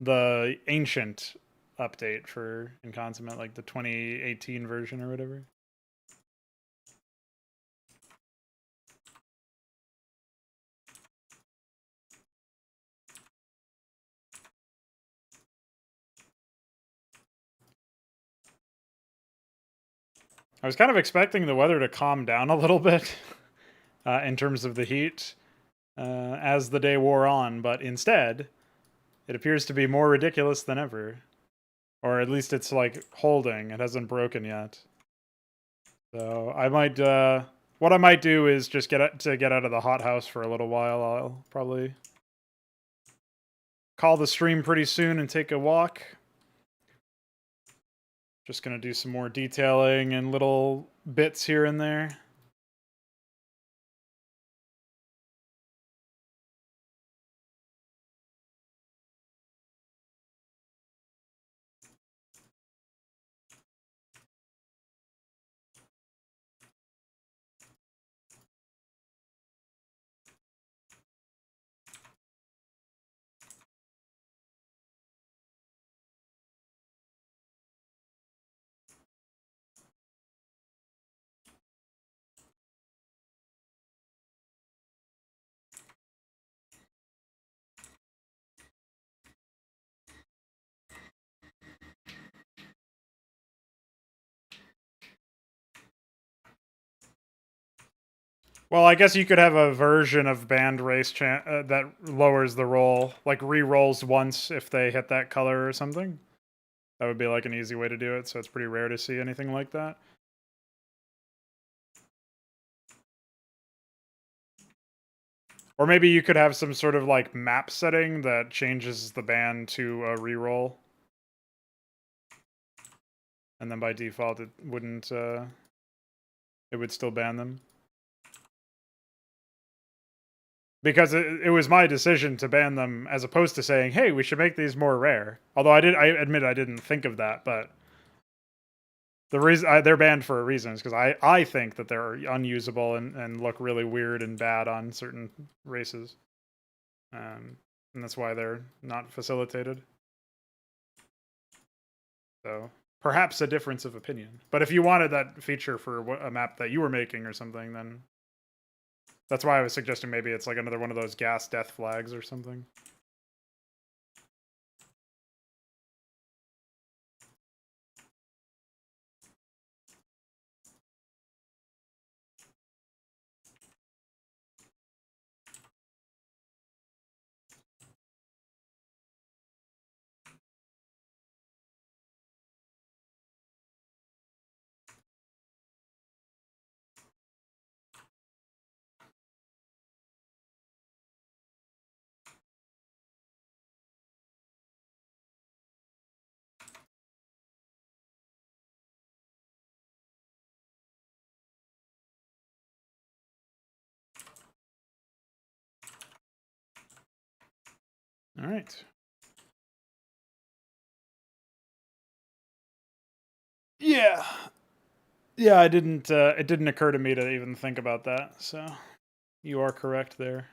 Speaker 1: the ancient update for Inconsummate, like the 2018 version or whatever. I was kind of expecting the weather to calm down a little bit in terms of the heat as the day wore on, but instead, it appears to be more ridiculous than ever. Or at least it's like holding. It hasn't broken yet. So I might, what I might do is just get out of the hothouse for a little while. I'll probably call the stream pretty soon and take a walk. Just gonna do some more detailing and little bits here and there. Well, I guess you could have a version of band race that lowers the roll, like re-rolls once if they hit that color or something. That would be like an easy way to do it, so it's pretty rare to see anything like that. Or maybe you could have some sort of like map setting that changes the band to a re-roll. And then by default it wouldn't, it would still ban them. Because it was my decision to ban them as opposed to saying, hey, we should make these more rare. Although I admit I didn't think of that, but the reason they're banned for a reason is because I think that they're unusable and look really weird and bad on certain races. And that's why they're not facilitated. So perhaps a difference of opinion. But if you wanted that feature for a map that you were making or something, then that's why I was suggesting maybe it's like another one of those gas death flags or something. All right. Yeah. Yeah, I didn't. It didn't occur to me to even think about that. So, you are correct there.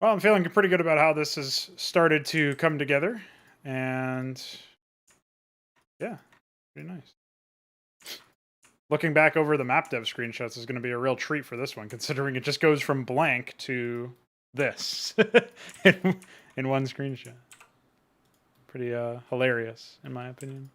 Speaker 1: Well, I'm feeling pretty good about how this has started to come together, and yeah, pretty nice. Looking back over the map dev screenshots is going to be a real treat for this one, considering it just goes from blank to this in one screenshot. Pretty hilarious, in my opinion.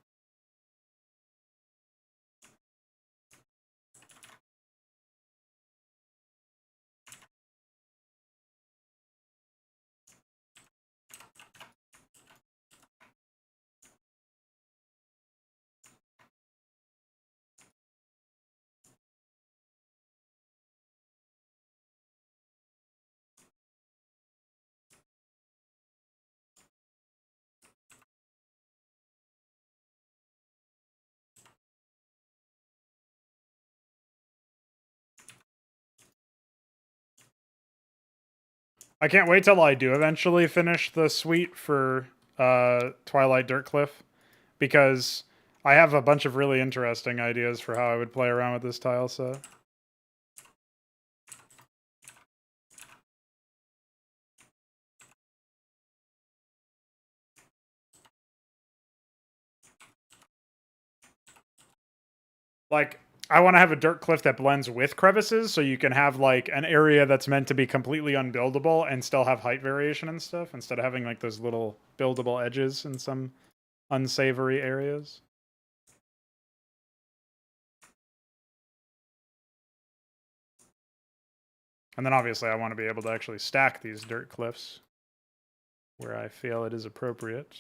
Speaker 1: I can't wait till I do eventually finish the suite for Twilight Dirtcliff, because I have a bunch of really interesting ideas for how I would play around with this tile set. Like, I want to have a dirt cliff that blends with crevices, so you can have like an area that's meant to be completely unbuildable and still have height variation and stuff, instead of having like those little buildable edges in some unsavory areas. And then obviously I want to be able to actually stack these dirt cliffs where I feel it is appropriate.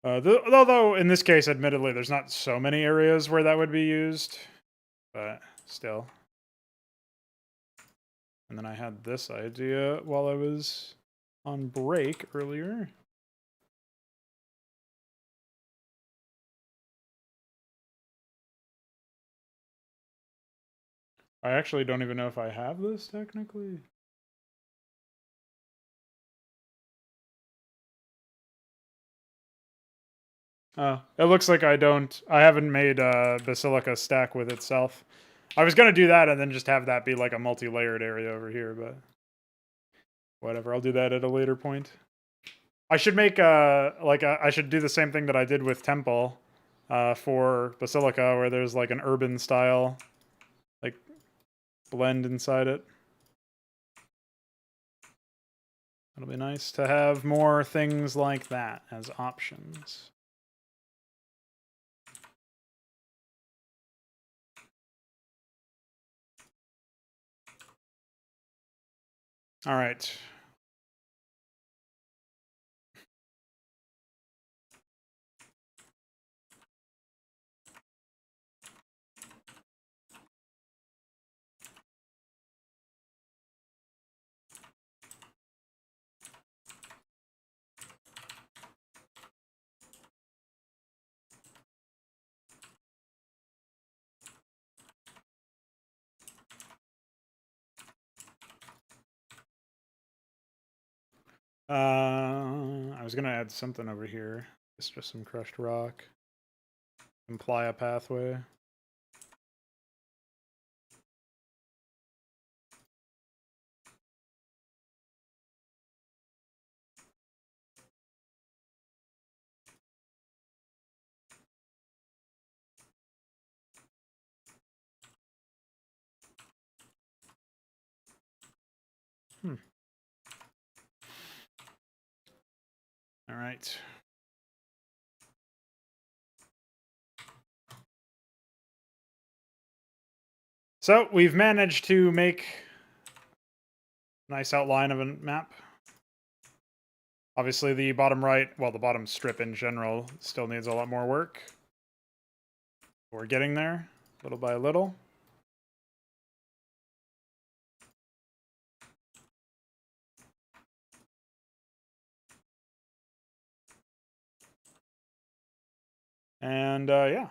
Speaker 1: Though in this case, admittedly, there's not so many areas where that would be used, but still. And then I had this idea while I was on break earlier. I actually don't even know if I have this technically. Oh, it looks like I haven't made Basilica stack with itself. I was gonna do that and then just have that be like a multi-layered area over here, but whatever, I'll do that at a later point. I should make I should do the same thing that I did with Temple for Basilica, where there's like an urban style like blend inside it. It'll be nice to have more things like that as options. All right. I was gonna add something over here. It's just some crushed rock. Imply a pathway. All right. So we've managed to make a nice outline of a map. Obviously the bottom right, well, the bottom strip in general still needs a lot more work. We're getting there, little by little. And yeah.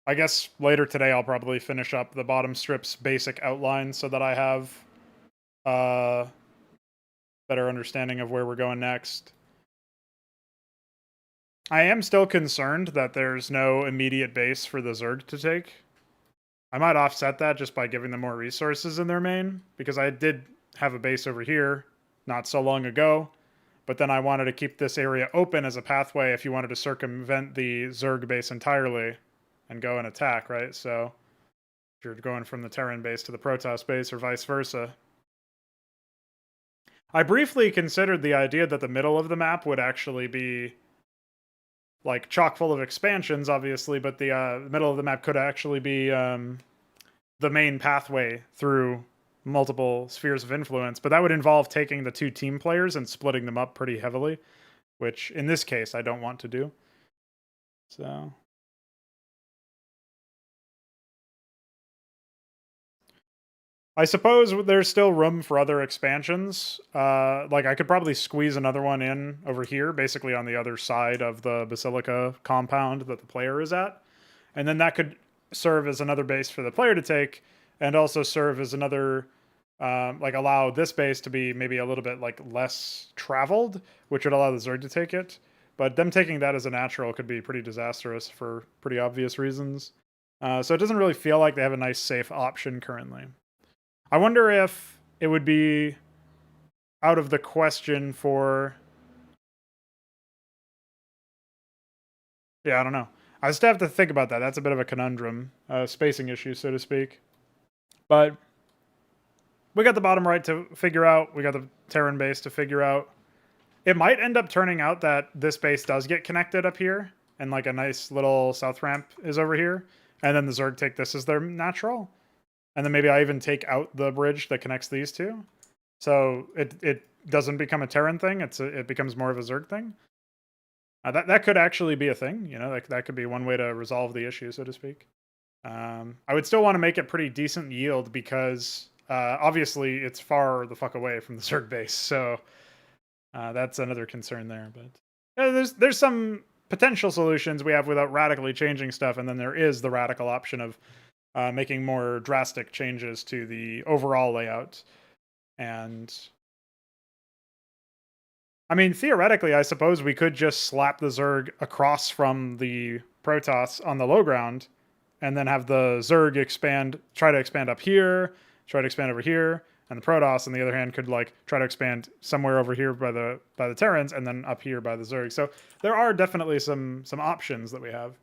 Speaker 1: I guess later today I'll probably finish up the bottom strip's basic outline so that I have better understanding of where we're going next. I am still concerned that there's no immediate base for the Zerg to take. I might offset that just by giving them more resources in their main, because I did have a base over here not so long ago, but then I wanted to keep this area open as a pathway if you wanted to circumvent the Zerg base entirely and go and attack, right? So if you're going from the Terran base to the Protoss base or vice versa. I briefly considered the idea that the middle of the map would actually be like chock full of expansions, obviously, but the middle of the map could actually be the main pathway through multiple spheres of influence. But that would involve taking the two team players and splitting them up pretty heavily, which in this case I don't want to do. So I suppose there's still room for other expansions. Like I could probably squeeze another one in over here, basically on the other side of the Basilica compound that the player is at. And then that could serve as another base for the player to take, and also serve as another like allow this base to be maybe a little bit like less traveled, which would allow the Zerg to take it. But them taking that as a natural could be pretty disastrous for pretty obvious reasons. So it doesn't really feel like they have a nice safe option currently. I wonder if it would be out of the question for... Yeah, I don't know. I still have to think about that. That's a bit of a conundrum, spacing issue, so to speak. But we got the bottom right to figure out. We got the Terran base to figure out. It might end up turning out that this base does get connected up here, and like a nice little south ramp is over here, and then the Zerg take this as their natural. And then maybe I even take out the bridge that connects these two. So it doesn't become a Terran thing. It becomes more of a Zerg thing. That could actually be a thing. You know, that could be one way to resolve the issue, so to speak. I would still want to make it pretty decent yield because obviously it's far the fuck away from the Zerg base. So that's another concern there. But there's some potential solutions we have without radically changing stuff, and then there is the radical option of making more drastic changes to the overall layout. And I mean, theoretically, I suppose we could just slap the Zerg across from the Protoss on the low ground, and then have the Zerg try to expand up here, try to expand over here, and the Protoss, on the other hand, could like try to expand somewhere over here by the Terrans, and then up here by the Zerg. So there are definitely some options that we have.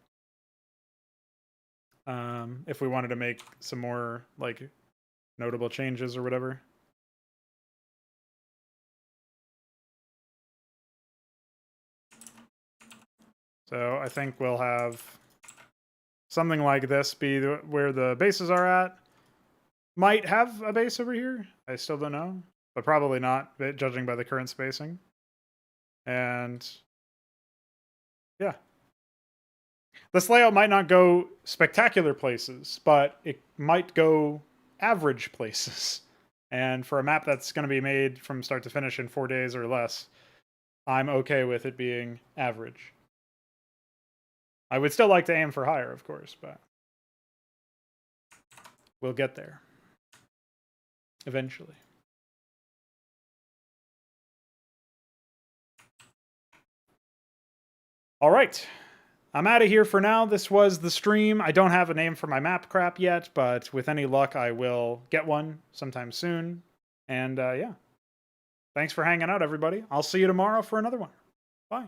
Speaker 1: If we wanted to make some more like notable changes or whatever. So I think we'll have something like this be where the bases are at. Might have a base over here. I still don't know, but probably not, judging by the current spacing. And yeah. This layout might not go spectacular places, but it might go average places. And for a map that's going to be made from start to finish in 4 days or less, I'm okay with it being average. I would still like to aim for higher, of course, but we'll get there eventually. All right. I'm out of here for now. This was the stream. I don't have a name for my map crap yet, but with any luck, I will get one sometime soon. And yeah. Thanks for hanging out, everybody. I'll see you tomorrow for another one. Bye.